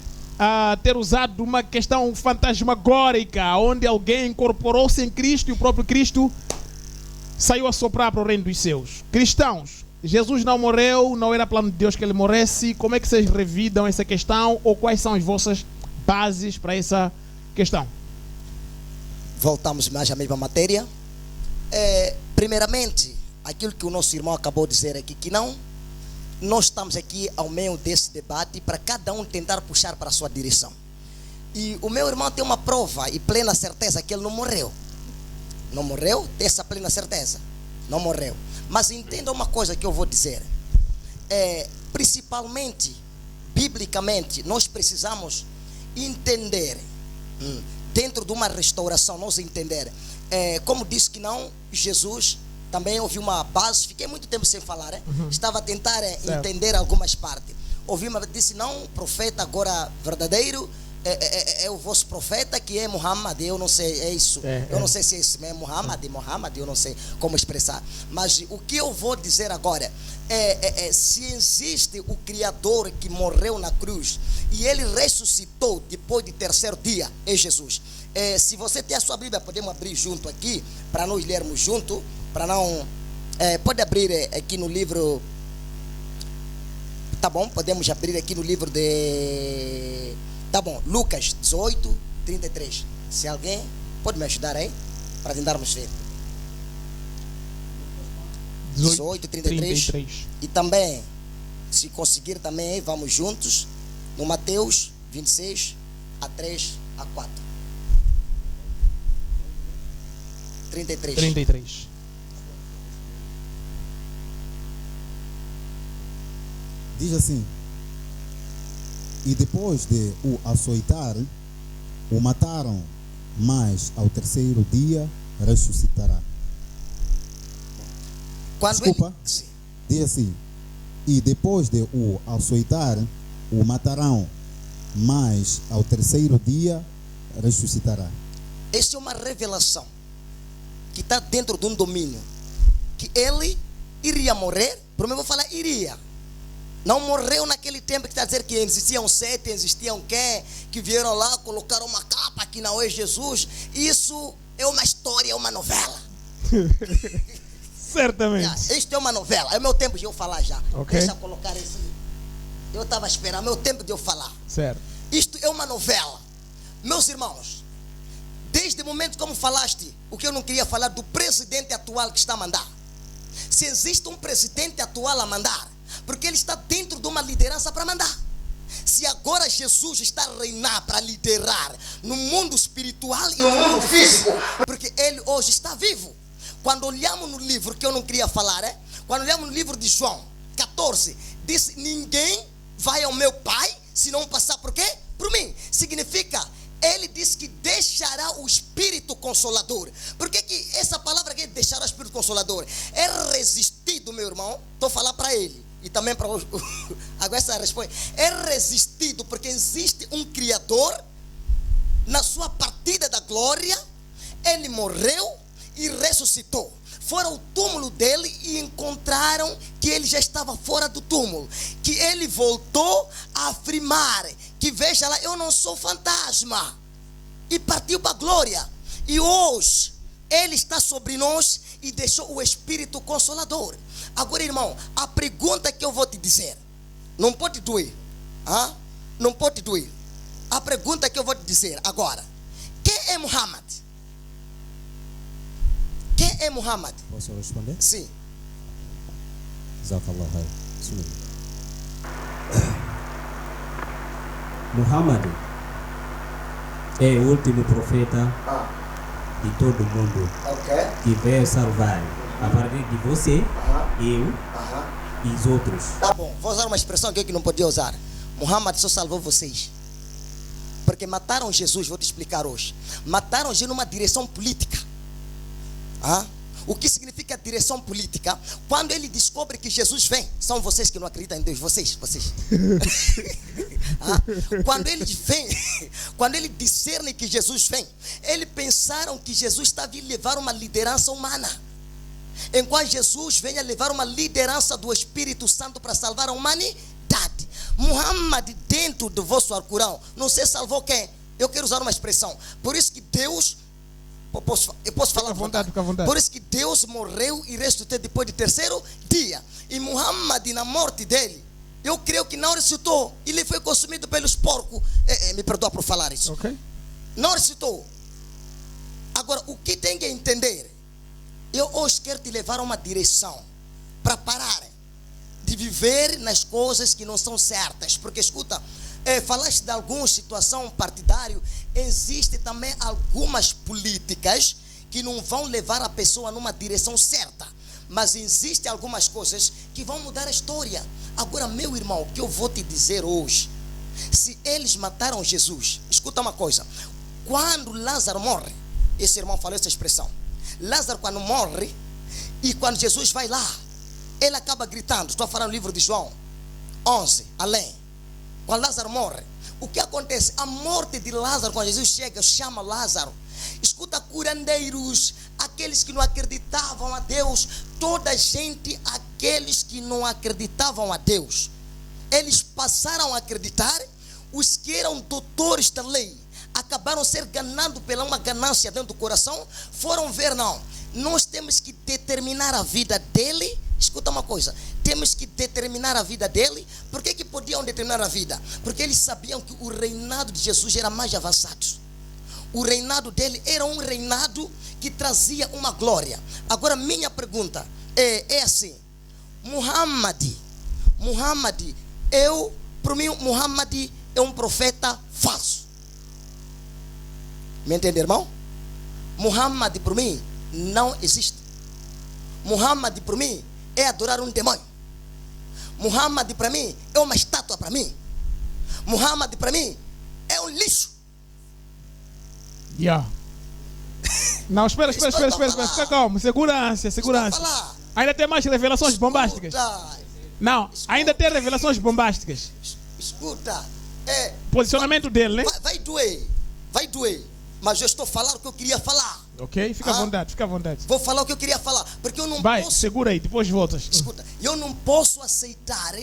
Ter usado uma questão fantasmagórica, onde alguém incorporou-se em Cristo e o próprio Cristo saiu a soprar para o reino dos céus. Cristãos, Jesus não morreu, não era plano de Deus que ele morresse. Como é que vocês revidam essa questão, ou quais são as vossas bases para essa questão? Voltamos mais à mesma matéria. Primeiramente, aquilo que o nosso irmão acabou de dizer aqui, que não, nós estamos aqui ao meio desse debate para cada um tentar puxar para a sua direção. E o meu irmão tem uma prova e plena certeza que ele não morreu. Não morreu, tem essa plena certeza. Não morreu. Mas entenda uma coisa que eu vou dizer. Principalmente, biblicamente, nós precisamos entender, dentro de uma restauração, nós entender. Como disse que não, Jesus também ouvi uma base, fiquei muito tempo sem falar, estava a tentar entender algumas partes. Ouvi uma, disse não, profeta agora verdadeiro é o vosso profeta que é Muhammad, eu não sei, é isso, eu não sei se é isso mesmo, Muhammad, eu não sei como expressar, mas o que eu vou dizer agora se existe o Criador que morreu na cruz e ele ressuscitou depois de terceiro dia, é Jesus. Se você tem a sua Bíblia, podemos abrir junto aqui, para nós lermos junto, para não, pode abrir aqui no livro, tá bom, podemos abrir aqui no livro de, tá bom, Lucas 18, 33, se alguém pode me ajudar aí, para tentarmos ver, 18, 33, e também, se conseguir também, vamos juntos, no Mateus 26, a 3, a 4, 33. Diz assim: e depois de o açoitar, o mataram, mas ao terceiro dia ressuscitará. Desculpa, diz assim: e depois de o açoitar, o matarão, mas ao terceiro dia ressuscitará. Essa é uma revelação que está dentro de um domínio, que ele iria morrer. Primeiro vou falar iria. Não morreu naquele tempo que está a dizer que existiam 7, existiam quem, que vieram lá, colocaram uma capa que não é Jesus. Isso é uma história, é uma novela. Certamente. Isto é uma novela, é o meu tempo de eu falar já. Okay. Deixa eu colocar esse. Eu estava esperando, é o meu tempo de eu falar. Certo. Isto é uma novela. Meus irmãos, desde o momento como falaste, o que eu não queria falar do presidente atual que está a mandar. Se existe um presidente atual a mandar, porque ele está dentro de uma liderança para mandar. Se agora Jesus está a reinar para liderar no mundo espiritual e no mundo físico, porque ele hoje está vivo. Quando olhamos no livro, que eu não queria falar, quando olhamos no livro de João 14, diz: ninguém vai ao meu Pai se não passar por quê? Por mim. Significa, ele diz que deixará o Espírito Consolador. Por que essa palavra aqui, deixará o Espírito Consolador? É resistido, meu irmão. Estou a falar para ele e também para o agora essa resposta. É resistido porque existe um Criador. Na sua partida da glória, ele morreu e ressuscitou. Foram ao túmulo dele e encontraram que ele já estava fora do túmulo, que ele voltou a afirmar que, veja lá, eu não sou fantasma, e partiu para a glória. E hoje ele está sobre nós e deixou o Espírito Consolador. Agora, irmão, a pergunta que eu vou te dizer, não pode doer, não pode doer. A pergunta que eu vou te dizer agora: quem é Muhammad? Quem é Muhammad? Posso responder? Sim. Jazakallah khair. Muhammad é o último profeta de todo mundo que veio salvar a partir de você eu e os outros. Tá bom, vou usar uma expressão aqui que não podia usar. Muhammad só salvou vocês. Porque mataram Jesus, vou te explicar hoje. Mataram Jesus numa direção política. O que significa direção política? Quando ele descobre que Jesus vem, são vocês que não acreditam em Deus, vocês. Quando ele vem, quando ele discerne que Jesus vem, eles pensaram que Jesus estava a levar uma liderança humana, enquanto Jesus vem a levar uma liderança do Espírito Santo para salvar a humanidade. Muhammad, dentro do vosso Alcorão, não sei salvou quem. Eu quero usar uma expressão. Por isso que Deus, eu posso falar à vontade. Por isso que Deus morreu e ressuscitou depois do terceiro dia. E Muhammad, na morte dele, eu creio que não ressuscitou. Ele foi consumido pelos porcos. Me perdoa por falar isso. Ok. Não ressuscitou. Agora, o que tem que entender? Eu hoje quero te levar a uma direção para parar de viver nas coisas que não são certas. Porque escuta, falaste de alguma situação partidária. Existe também algumas políticas que não vão levar a pessoa numa direção certa, mas existem algumas coisas que vão mudar a história. Agora, meu irmão, o que eu vou te dizer hoje, se eles mataram Jesus, escuta uma coisa, quando Lázaro morre, esse irmão falou essa expressão, Lázaro quando morre, e quando Jesus vai lá, ele acaba gritando, estou falando no livro de João 11, além, quando Lázaro morre, o que acontece? A morte de Lázaro, quando Jesus chega, chama Lázaro, escuta, curandeiros, aqueles que não acreditavam a Deus, toda a gente, aqueles que não acreditavam a Deus, eles passaram a acreditar. Os que eram doutores da lei acabaram ser ganados pela uma ganância dentro do coração, foram ver, não, nós temos que determinar a vida dele. Escuta uma coisa, temos que determinar a vida dele. Por que podiam determinar a vida? Porque eles sabiam que o reinado de Jesus era mais avançado. O reinado dele era um reinado que trazia uma glória. Agora minha pergunta é assim, Muhammad, para mim Muhammad é um profeta falso. Me entende, irmão? Muhammad para mim não existe. Muhammad para mim é adorar um demônio. Muhammad para mim é uma estátua para mim. Muhammad para mim é um lixo. Não, espera, calma, segurança. Ainda tem mais revelações bombásticas. Não, ainda tem revelações bombásticas. Escuta, posicionamento dele, né? Vai doer, mas eu estou falando o que eu queria falar. Ok, fica à vontade. Vou falar o que eu queria falar, porque eu não posso. Segura aí, depois voltas. Escuta, eu não posso aceitar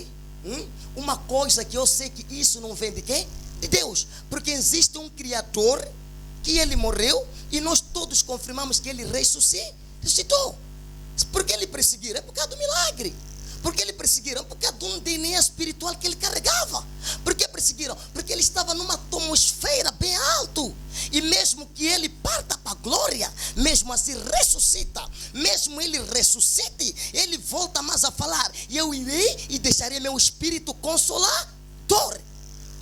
uma coisa que eu sei que isso não vem de quem? De Deus. Porque existe um Criador que ele morreu e nós todos confirmamos que ele ressuscitou. Por que ele perseguiram? É por causa do milagre. Por que ele perseguiram? Por causa de um DNA espiritual que ele carregava. Por que perseguiram? Porque ele estava numa atmosfera bem alto. E mesmo que ele parta para a glória, mesmo assim ressuscita, mesmo ele ressuscite, ele volta mais a falar, e eu irei e deixarei meu espírito consolador.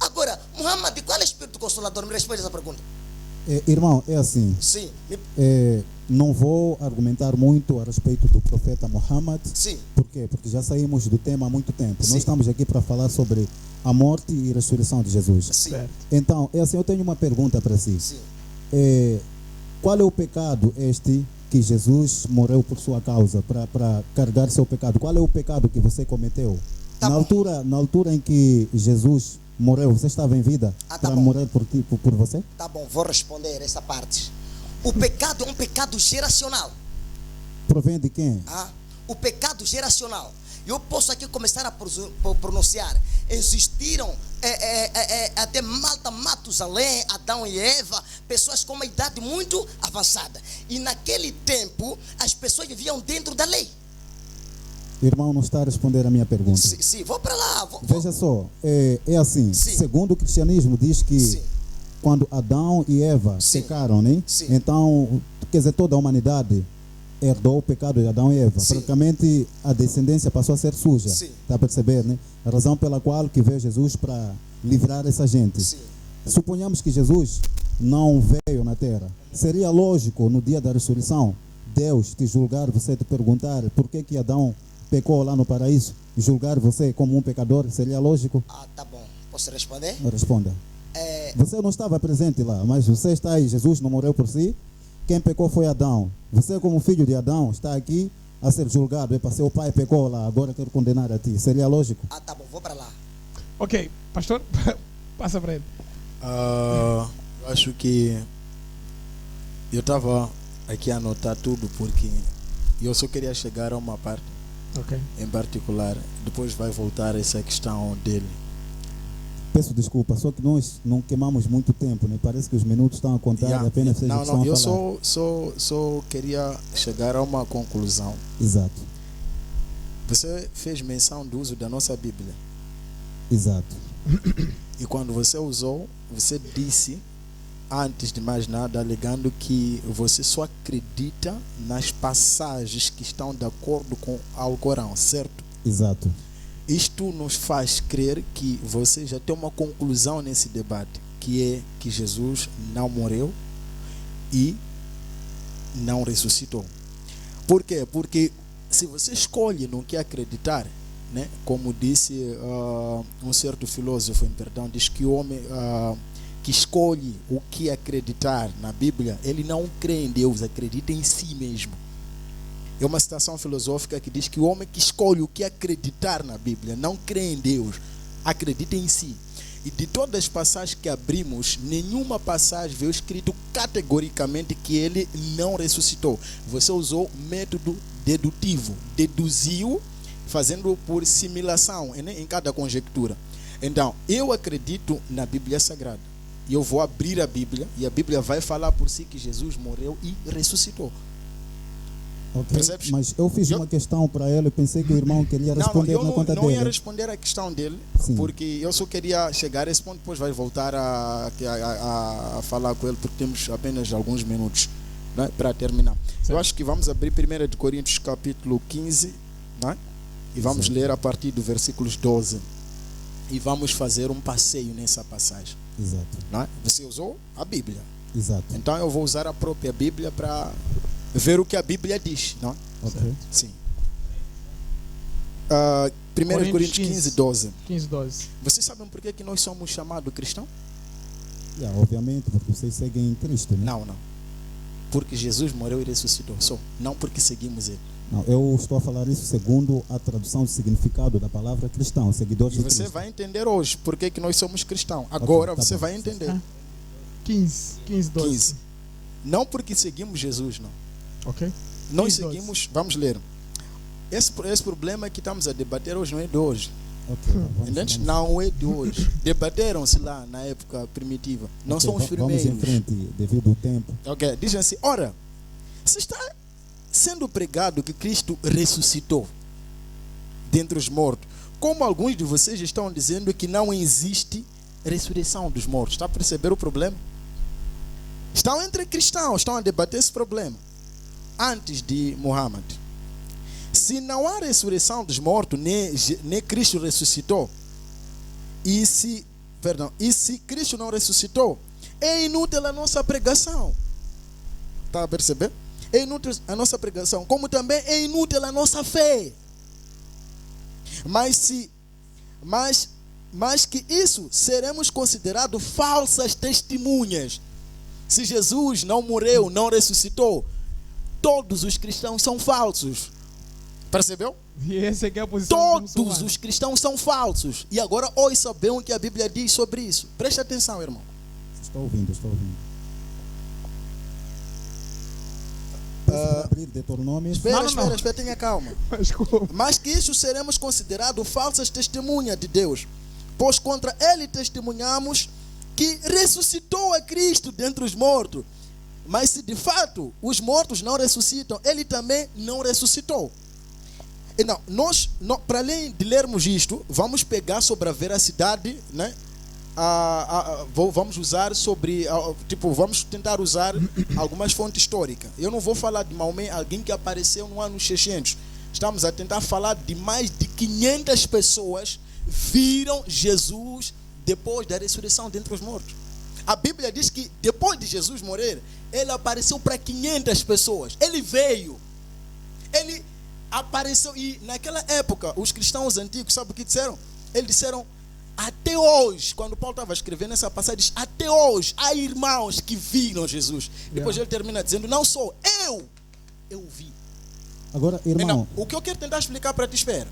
Agora, Muhammad, qual é o espírito consolador? Me responde essa pergunta. Irmão, é assim. Sim. Não vou argumentar muito a respeito do profeta Muhammad. Sim. Por quê? Porque já saímos do tema há muito tempo. Sim. Nós estamos aqui para falar sobre a morte e ressurreição de Jesus. Sim. Então, é assim, eu tenho uma pergunta para si. Sim. Qual é o pecado este que Jesus morreu por sua causa, para carregar seu pecado? Qual é o pecado que você cometeu? Tá na altura em que Jesus morreu, você estava em vida para morrer por você? Tá bom, vou responder essa parte. O pecado é um pecado geracional. Provém de quem? O pecado geracional. Eu posso aqui começar a pronunciar. Existiram até Matusalém, Adão e Eva, pessoas com uma idade muito avançada. E naquele tempo, as pessoas viviam dentro da lei. Irmão, não está a responder a minha pergunta. Sim, vou para lá. Veja só, é assim, sim. Segundo o cristianismo diz que sim. Quando Adão e Eva sim. pecaram, né? Sim. Então, quer dizer, toda a humanidade herdou o pecado de Adão e Eva. Sim. Praticamente a descendência passou a ser suja. Está a perceber, né? A razão pela qual que veio Jesus para livrar essa gente. Sim. Suponhamos que Jesus não veio na terra. Seria lógico, no dia da ressurreição, Deus te julgar, você te perguntar por que Adão pecou lá no paraíso, julgar você como um pecador, seria lógico? Ah, tá bom. Posso responder? Responda. É, Você não estava presente lá, mas você está aí, Jesus não morreu por si. Quem pecou foi Adão. Você, como filho de Adão, está aqui a ser julgado. É para seu pai pecou lá, agora quero condenar a ti. Seria lógico? ah, tá bom. Vou para lá. Ok, pastor, passa para ele. Eu acho que eu estava aqui a anotar tudo porque eu só queria chegar a uma parte Ok. em particular. Depois vai voltar essa questão dele. Peço desculpa, só que nós não queimamos muito tempo, né? Parece que os minutos estão a contar e apenas vocês Não, estão não, a eu falar. só queria chegar a uma conclusão. Exato, Você fez menção do uso da nossa Bíblia. exato. E quando você usou, você disse, antes de mais nada, alegando que você só acredita nas passagens que estão de acordo com o Alcorão, certo? Exato. Isto nos faz crer que você já tem uma conclusão nesse debate, que é que Jesus não morreu e não ressuscitou. Por quê? Porque se você escolhe no que acreditar, né, como disse um certo filósofo, diz que o homem que escolhe o que acreditar na Bíblia, ele não crê em Deus, acredita em si mesmo. É uma citação filosófica que diz que o homem que escolhe o que acreditar na Bíblia não crê em Deus, acredita em si. E de todas as passagens que abrimos, nenhuma passagem veio escrito categoricamente que ele não ressuscitou. Você usou método dedutivo, deduziu, fazendo por simulação em cada conjectura. Então, eu acredito na Bíblia Sagrada. E eu vou abrir a Bíblia e a Bíblia vai falar por si que Jesus morreu e ressuscitou. Ok, Percebes? mas eu fiz uma questão para ele, pensei que o irmão queria responder eu na conta não ia dele. responder a questão dele, Sim. porque eu só queria chegar a esse ponto, depois vai voltar a falar com ele, porque temos apenas alguns minutos, né, para terminar. Eu acho que vamos abrir 1 de Coríntios capítulo 15, né, e vamos ler a partir do versículos 12. E vamos fazer um passeio nessa passagem. Exato, Né? Você usou a Bíblia. exato. Então eu vou usar a própria Bíblia para ver o que a Bíblia diz. Não? Ok. Sim. 1 Coríntios 15, 12. 15, 12. Vocês sabem por que nós somos chamados cristãos? Obviamente, porque vocês seguem em Cristo, né? Não. Porque Jesus morreu e ressuscitou. Só. Não porque seguimos Ele. Não, eu estou a falar isso segundo a tradução do significado da palavra cristão, seguidores E de você Cristo. vai entender hoje por que nós somos cristãos. Agora tá você bom. vai entender. 15, 12. 15. Não porque seguimos Jesus, não. Ok? Nós 15, 12. seguimos, vamos ler. Esse problema que estamos a debater hoje não é de hoje. Ok, vamos, Entende? vamos. Não é de hoje. Debateram-se lá na época primitiva. Não Ok, são os vamos em primeiros. frente, devido ao tempo. Ok, dizem assim, ora, se está sendo pregado que Cristo ressuscitou dentre os mortos, como alguns de vocês estão dizendo que não existe ressurreição dos mortos. Está a perceber o problema? Estão entre cristãos, estão a debater esse problema. Antes de Muhammad. Se não há ressurreição dos mortos, nem Cristo ressuscitou, e se Cristo não ressuscitou, é inútil a nossa pregação. Está a perceber? É inútil a nossa pregação, como também é inútil a nossa fé. Mas que isso seremos considerados falsas testemunhas. Se Jesus não morreu, não ressuscitou, todos os cristãos são falsos. Percebeu? E essa aqui é a posição do Todos muçulmano. os cristãos são falsos. E agora ouça bem o que a Bíblia diz sobre isso. Preste atenção, irmão. Estou ouvindo. Posso abrir Deuteronômio? Espera, tenha calma. Desculpa. Mas que isso seremos considerados falsas testemunhas de Deus, pois contra ele testemunhamos que ressuscitou a Cristo dentre os mortos. Mas se de fato os mortos não ressuscitam, ele também não ressuscitou. E não, para além de lermos isto, vamos pegar sobre a veracidade, né? Vamos usar vamos tentar usar algumas fontes históricas. Eu não vou falar de Maomé, alguém que apareceu no ano 600. Estamos a tentar falar de mais de 500 pessoas viram Jesus depois da ressurreição dentre os mortos. A Bíblia diz que depois de Jesus morrer, ele apareceu para 500 pessoas. Ele veio. apareceu. E naquela época, os cristãos antigos, sabe o que disseram? Eles disseram, até hoje, quando Paulo estava escrevendo essa passagem, diz, até hoje há irmãos que viram Jesus. Depois ele termina dizendo, não sou eu vi. Agora, irmão, Então, o que eu quero tentar explicar para ti, espera.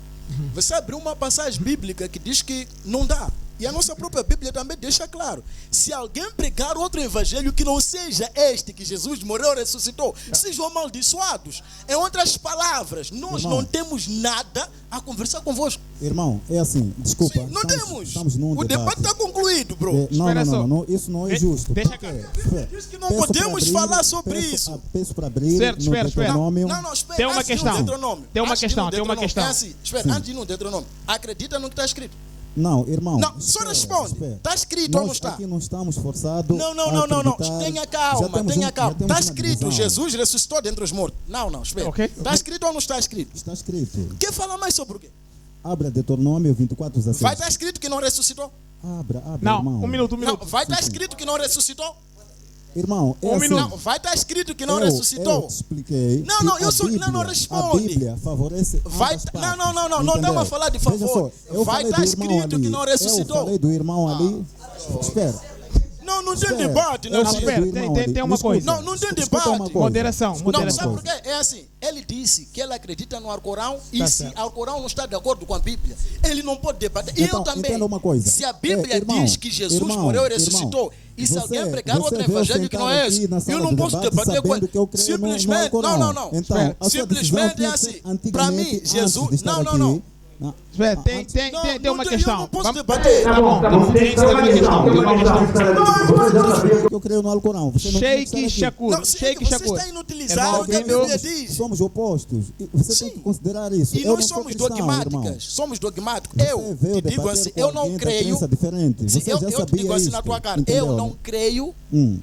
Você abriu uma passagem bíblica que diz que não dá. E a nossa própria Bíblia também deixa claro. Se alguém pregar outro evangelho que não seja este, que Jesus morreu e ressuscitou, sejam amaldiçoados. Em outras palavras, nós Irmão, não temos nada a conversar convosco. irmão, é assim, desculpa. Sim, não temos. Estamos num O debate está concluído, bro. Não, Espera não, só. não, isso não é justo. Deixa Por quê? cá. Espera. Diz que não Peço podemos para abrir, falar sobre isso. Peço para abrir Certo, no espera. Deuteronômio. Não, espera. Tem uma antes de ir no questão. Deuteronômio. Tem uma Antes de ir questão, no tem uma Deuteronômio. questão. É assim, espera, antes de ir no Deuteronômio. Acredita no que está escrito. Não, irmão. Não, só espera, responde. espera. Está escrito ou não Nós está? aqui não estamos forçados. Não. a acreditar. Tenha Já calma, temos tenha já calma. temos Está uma escrito, divisão. Jesus ressuscitou dentre os mortos. Não, espera. Ok. Está escrito ou não está escrito? Está escrito. Quer falar mais sobre o quê? Abra Deuteronômio 24:16. Vai estar escrito que não ressuscitou? Abra, Não, irmão. um minuto. Não, vai estar escrito que não ressuscitou? Irmão, é Um assim, minuto. Não, vai estar escrito que não eu ressuscitou? te expliquei. Não, que não, eu a sou- não, Bíblia, não responde. A Bíblia favorece Vai- ambas não, partes, não entendeu? estamos a falar de favor. Veja só, eu Vai falei estar do irmão escrito ali, que não ressuscitou. Eu falei do irmão ali. Espera. Não tem Espera. debate, Eu não. falei espera, do irmão tem ali. uma Me escuta. coisa. Não tem Escuta debate. uma coisa. Moderação, Escuta Não, uma sabe coisa. por quê? É assim, ele disse que ele acredita no Alcorão e Tá se certo. o Alcorão não está de acordo com a Bíblia, ele não pode debater. E Então, eu também. entenda uma coisa. Se a Bíblia Irmão, diz que Jesus irmão, morreu e irmão, ressuscitou, e se você- alguém pregar você outro veio evangelho que não é sentar esse, aqui na sala eu não do posso debate debater com sabendo ele. que eu creio no Simplesmente, Alcorão. não. Então, Espera. a sua decisão Simplesmente é tinha que ser assim. Para antigamente, mim, antes Jesus. de estar Não. aqui. Espera, tem Antes- tem uma Eu não questão. posso Vamos- debater. Tá bom. Tem uma questão. Eu creio no Alcorão. Você não tem que Sheikh estar aqui. Shakur. Não, sim, Sheikh você Shakur. está inutilizando o que a Irmão, Bíblia diz. Somos opostos. E você tem Sim. que considerar isso. E Eu nós não sou somos cristão, dogmáticas. irmão. Somos dogmáticos. Você Eu veio te digo debater assim, com eu não alguém da creio. crença diferente. Sim, Você já eu te sabia digo assim isto, na tua cara. entendeu? Eu não creio Hum.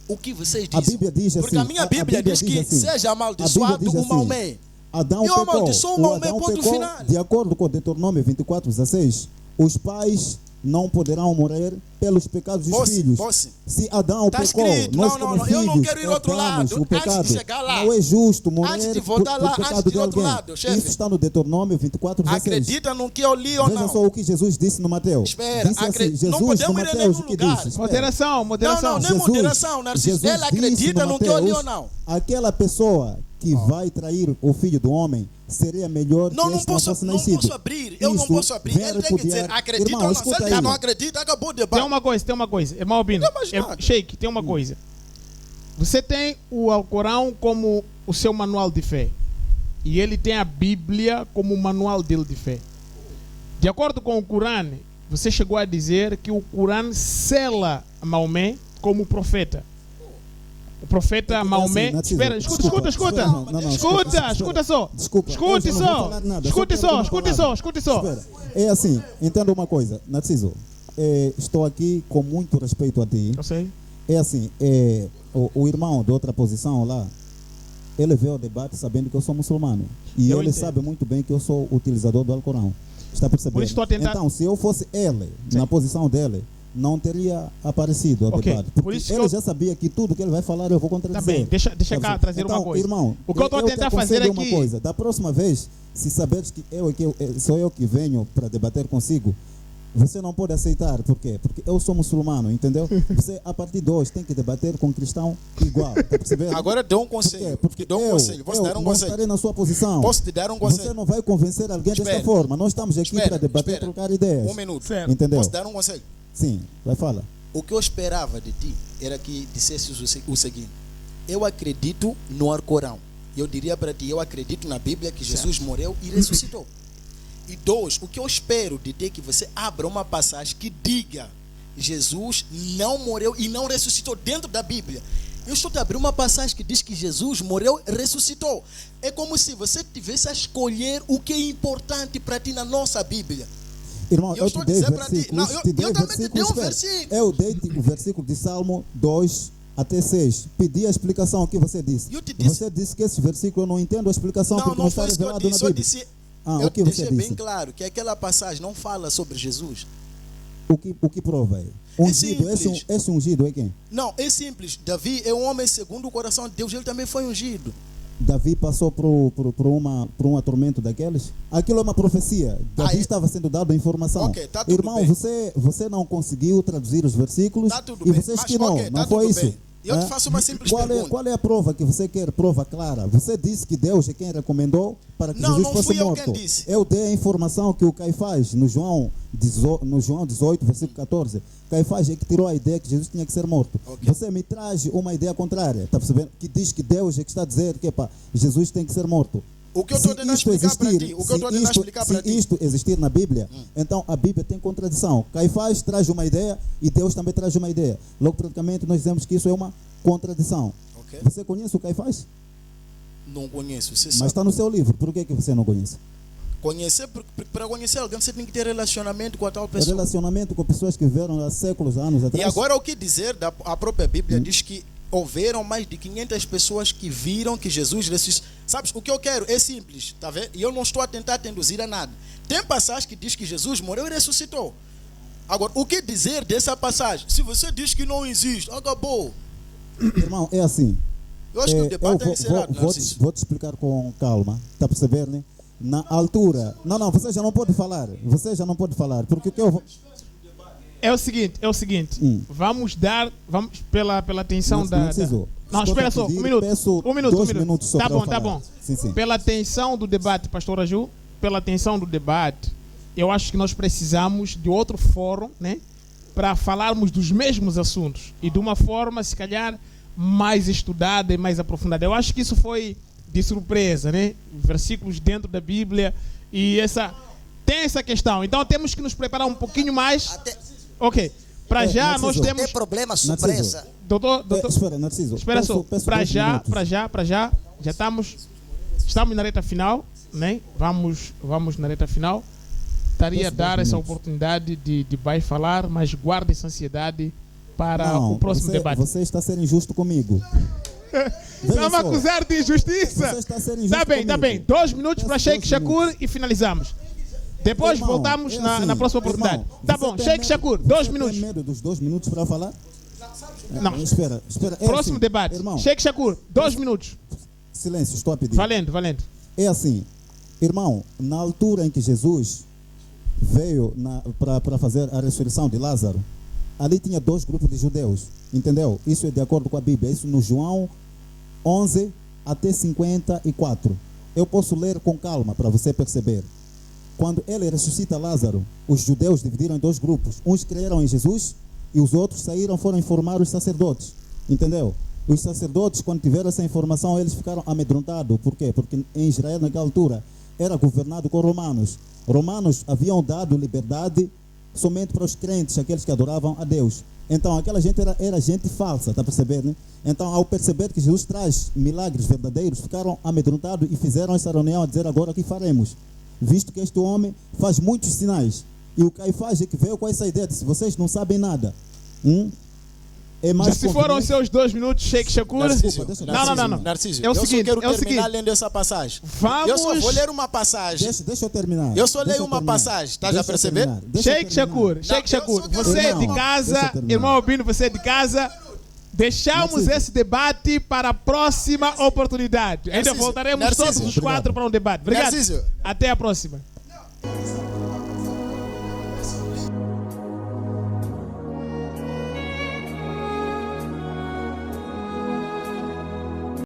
o que vocês A dizem. Bíblia diz assim. Porque a minha Bíblia diz que assim, seja a amaldiçoado Bíblia diz o Maomé. Adão Eu pecou. amaldiçoo o O Maomé, Adão ponto pecou, final. de acordo com Deuteronômio 24:16, os pais não poderão morrer pelos pecados dos Posse, filhos. posse. Se Adão Tá pecou, escrito. nós Não, como eu não filhos quero ir ao outro herdamos lado. o pecado. Antes de chegar lá. Não é justo morrer Antes de por voltar lá, pecado antes de ir de ao outro alguém. lado, chefe. Isso está no Deuteronômio 24:16. Acredita no que eu li ou Veja não? só o que Jesus disse no Mateus. Espera, Disse assim, acredita- Jesus não no podemos ir em Mateus nenhum o que lugar. disse? Espera. Moderação, moderação. Não, nem moderação, Narciso. Ele acredita no que eu li ou não? Aquela pessoa que vai trair o filho do homem seria melhor Não, que não este não fosse posso nascido. abrir. Eu não Isto posso abrir. vem Ele tem que dizer, repudiar. acredita Irmão, ou não. Se escuta ele já aí. não acredita, acabou o Tem debate. uma coisa. Irmão Albino, Não tem mais nada. Sheikh, tem uma coisa. Você tem o Alcorão como o seu manual de fé. E ele tem a Bíblia como o manual dele de fé. De acordo com o Corão, você chegou a dizer que o Corão sela Maomé como profeta. O profeta Porque Maomé. assim, Narciso, Espera, escuta. Escuta só. Desculpa, Escute eu já não vou só. falar nada, Escute só quero só, uma escute palavra. só. Espera, é assim, entenda uma coisa, Narciso, estou aqui com muito respeito a ti. Eu sei. É assim, o irmão de outra posição lá, ele veio ao debate sabendo que eu sou muçulmano. E Eu ele entendo. sabe muito bem que eu sou utilizador do Alcorão. Está percebendo? Por isso estou a tentar- Então, se eu fosse ele, Sim. na posição dele, não teria aparecido ao Ok, debate. por Porque isso que ele eu- já sabia que tudo que ele vai falar eu vou contradizer. Tá bem, deixa Sabe? cá trazer então, uma coisa. Irmão, O que eu estou a te tentar fazer aconselho aqui- uma coisa. Da próxima vez, se saberes que sou eu que venho para debater consigo, você não pode aceitar. Por quê? Porque eu sou muçulmano, entendeu? Você, a partir de hoje, tem que debater com um cristão igual. Tá percebendo? Agora dê um Por quê? conselho. Porque Dê um conselho. Posso dar um não conselho? estarei na sua posição. Posso te dar um Você conselho? não vai convencer alguém Espera. desta forma. Nós estamos aqui Espera, para debater, espera. trocar ideias. Um minuto. Certo. Entendeu? Posso dar um conselho? Sim, vai falar. O que eu esperava de ti era que dissesses o seguinte: eu acredito no Alcorão. Eu diria para ti: eu acredito na Bíblia que Jesus morreu e ressuscitou. E dois, o que eu espero de ti é que você abra uma passagem que diga: Jesus não morreu e não ressuscitou dentro da Bíblia. Eu estou a abrir uma passagem que diz que Jesus morreu e ressuscitou. É como se você tivesse a escolher o que é importante para ti na nossa Bíblia. Irmão, Eu eu estou te a dei dizer para ti. versículos. Não, eu te dei também te dei um espera. versículo. Eu dei-te o versículo de Salmo 2 até 6. Pedi a explicação que você disse. Eu te disse- Você disse que esse versículo eu não entendo a explicação porque não está foi isso que eu revelado disse. na Eu Bíblia. disse, Ah, eu o que você deixei bem disse? claro que aquela passagem não fala sobre Jesus. O que prova aí? Ungido, simples. esse ungido é quem? Não, é simples. Davi é um homem segundo o coração de Deus. Ele também foi ungido. Davi passou por um atormento daqueles? Aquilo é uma profecia. Davi estava sendo dado a informação. Ok, tá tudo Irmão, bem. você não conseguiu traduzir os versículos Tá tudo e bem, vocês mas, que não, ok, não tá foi tudo isso? bem. Eu te faço uma simples pergunta. Qual é a prova que você quer? Prova clara. Você disse que Deus é quem recomendou para que Não, Jesus não fosse fui eu morto. quem disse. Eu dei a informação que o Caifás, no João 18, versículo 14, Caifás é que tirou a ideia que Jesus tinha que ser morto. Ok. Você me traz uma ideia contrária, está percebendo? Que diz que Deus é que está a dizer que Jesus tem que ser morto. O que eu estou tentando explicar para ti, Se isto existir na Bíblia, então a Bíblia tem contradição. Caifás traz uma ideia e Deus também traz uma ideia. Logo, praticamente, nós dizemos que isso é uma contradição. Ok. Você conhece o Caifás? Não conheço, você Mas sabe. está no seu livro. Por que você não conhece? Para conhecer alguém, você tem que ter relacionamento com a tal pessoa. Relacionamento com pessoas que viveram há séculos, anos E atrás. agora o que dizer, a própria Bíblia diz que houveram mais de 500 pessoas que viram que Jesus ressuscitou. Sabes, o que eu quero é simples, tá vendo? E eu não estou a tentar te induzir a nada. Tem passagem que diz que Jesus morreu e ressuscitou. Agora, o que dizer dessa passagem? Se você diz que não existe, acabou. Irmão, é assim. Eu acho que o debate é encerrado, Narciso. Vou te explicar com calma. Está a perceber, né? Na altura. Não, você já não pode falar. Você já não pode falar. Porque o que eu vou. É o seguinte. Vamos pela atenção Não da. preciso. Não, Estou espera a só, pedir, um minuto. peço Um minuto. 2 minutos só Tá para bom, tá falar. bom. Sim. Pela atenção do debate, pastor Aju, pela atenção do debate, eu acho que nós precisamos de outro fórum, né? Para falarmos dos mesmos assuntos e de uma forma, se calhar, mais estudada e mais aprofundada. Eu acho que isso foi de surpresa, né? Versículos dentro da Bíblia e tem essa questão. Então temos que nos preparar um pouquinho mais. Ok. Para já Narciso, nós temos. Tem problema, surpresa. Doutor, Espera, Narciso. espera só. Peço Para 2 já, minutos. já estamos na reta final, né? Vamos na reta final. Estaria a Peço dar 2 essa minutos. oportunidade de vai falar, mas guarde essa ansiedade para Não, o próximo debate. Você está a ser injusto comigo. Estamos a acusar de injustiça. Você está a ser injusto Tá bem. comigo. 2 minutos Peço para Sheikh 2 Shakur minutos. e finalizamos. Depois Irmão, voltamos é na assim, próxima oportunidade. irmão, Tá você bom, tem Sheikh medo- Shakur, você 2 tem minutos. medo dos 2 minutos para falar? Não. Espera. É Próximo assim, debate. Irmão, Sheikh Shakur, 2 minutos. silêncio, estou a pedir. Valendo. É assim, irmão, na altura em que Jesus veio para fazer a ressurreição de Lázaro, ali tinha 2 grupos de judeus, entendeu? Isso é de acordo com a Bíblia, isso no João 11 até 54. Eu posso ler com calma para você perceber. Quando ele ressuscita Lázaro, os judeus dividiram em 2 grupos. Uns creram em Jesus e os outros foram informar os sacerdotes, entendeu? Os sacerdotes, quando tiveram essa informação, eles ficaram amedrontados. Por quê? Porque em Israel, naquela altura, era governado com romanos. Romanos haviam dado liberdade somente para os crentes, aqueles que adoravam a Deus. Então, aquela gente era gente falsa, está a perceber, né? Então, ao perceber que Jesus traz milagres verdadeiros, ficaram amedrontados e fizeram essa reunião a dizer: agora o que faremos? Visto que este homem faz muitos sinais. E o Caifás é que veio com essa ideia, disse: vocês não sabem nada. É mais Já se foram os conveniente- seus 2 minutos, Sheikh Shakur. Não. Narciso, É o eu seguinte, só quero é o terminar seguinte. lendo essa passagem. Vamos- Eu só vou ler uma passagem. Deixa eu terminar. Eu só Deixa leio uma terminar. passagem, estás a Deixa eu perceber? terminar. Deixa eu Sheikh terminar. Shakur, Não, Sheikh eu Shakur, só quero- você Irmão, de deixa casa, eu terminar. irmão Albino, você de casa, deixamos Narciso. esse debate para a próxima oportunidade. Ainda Narciso, voltaremos Narciso. todos os 4 para um debate. Obrigado. Narciso. Até a próxima.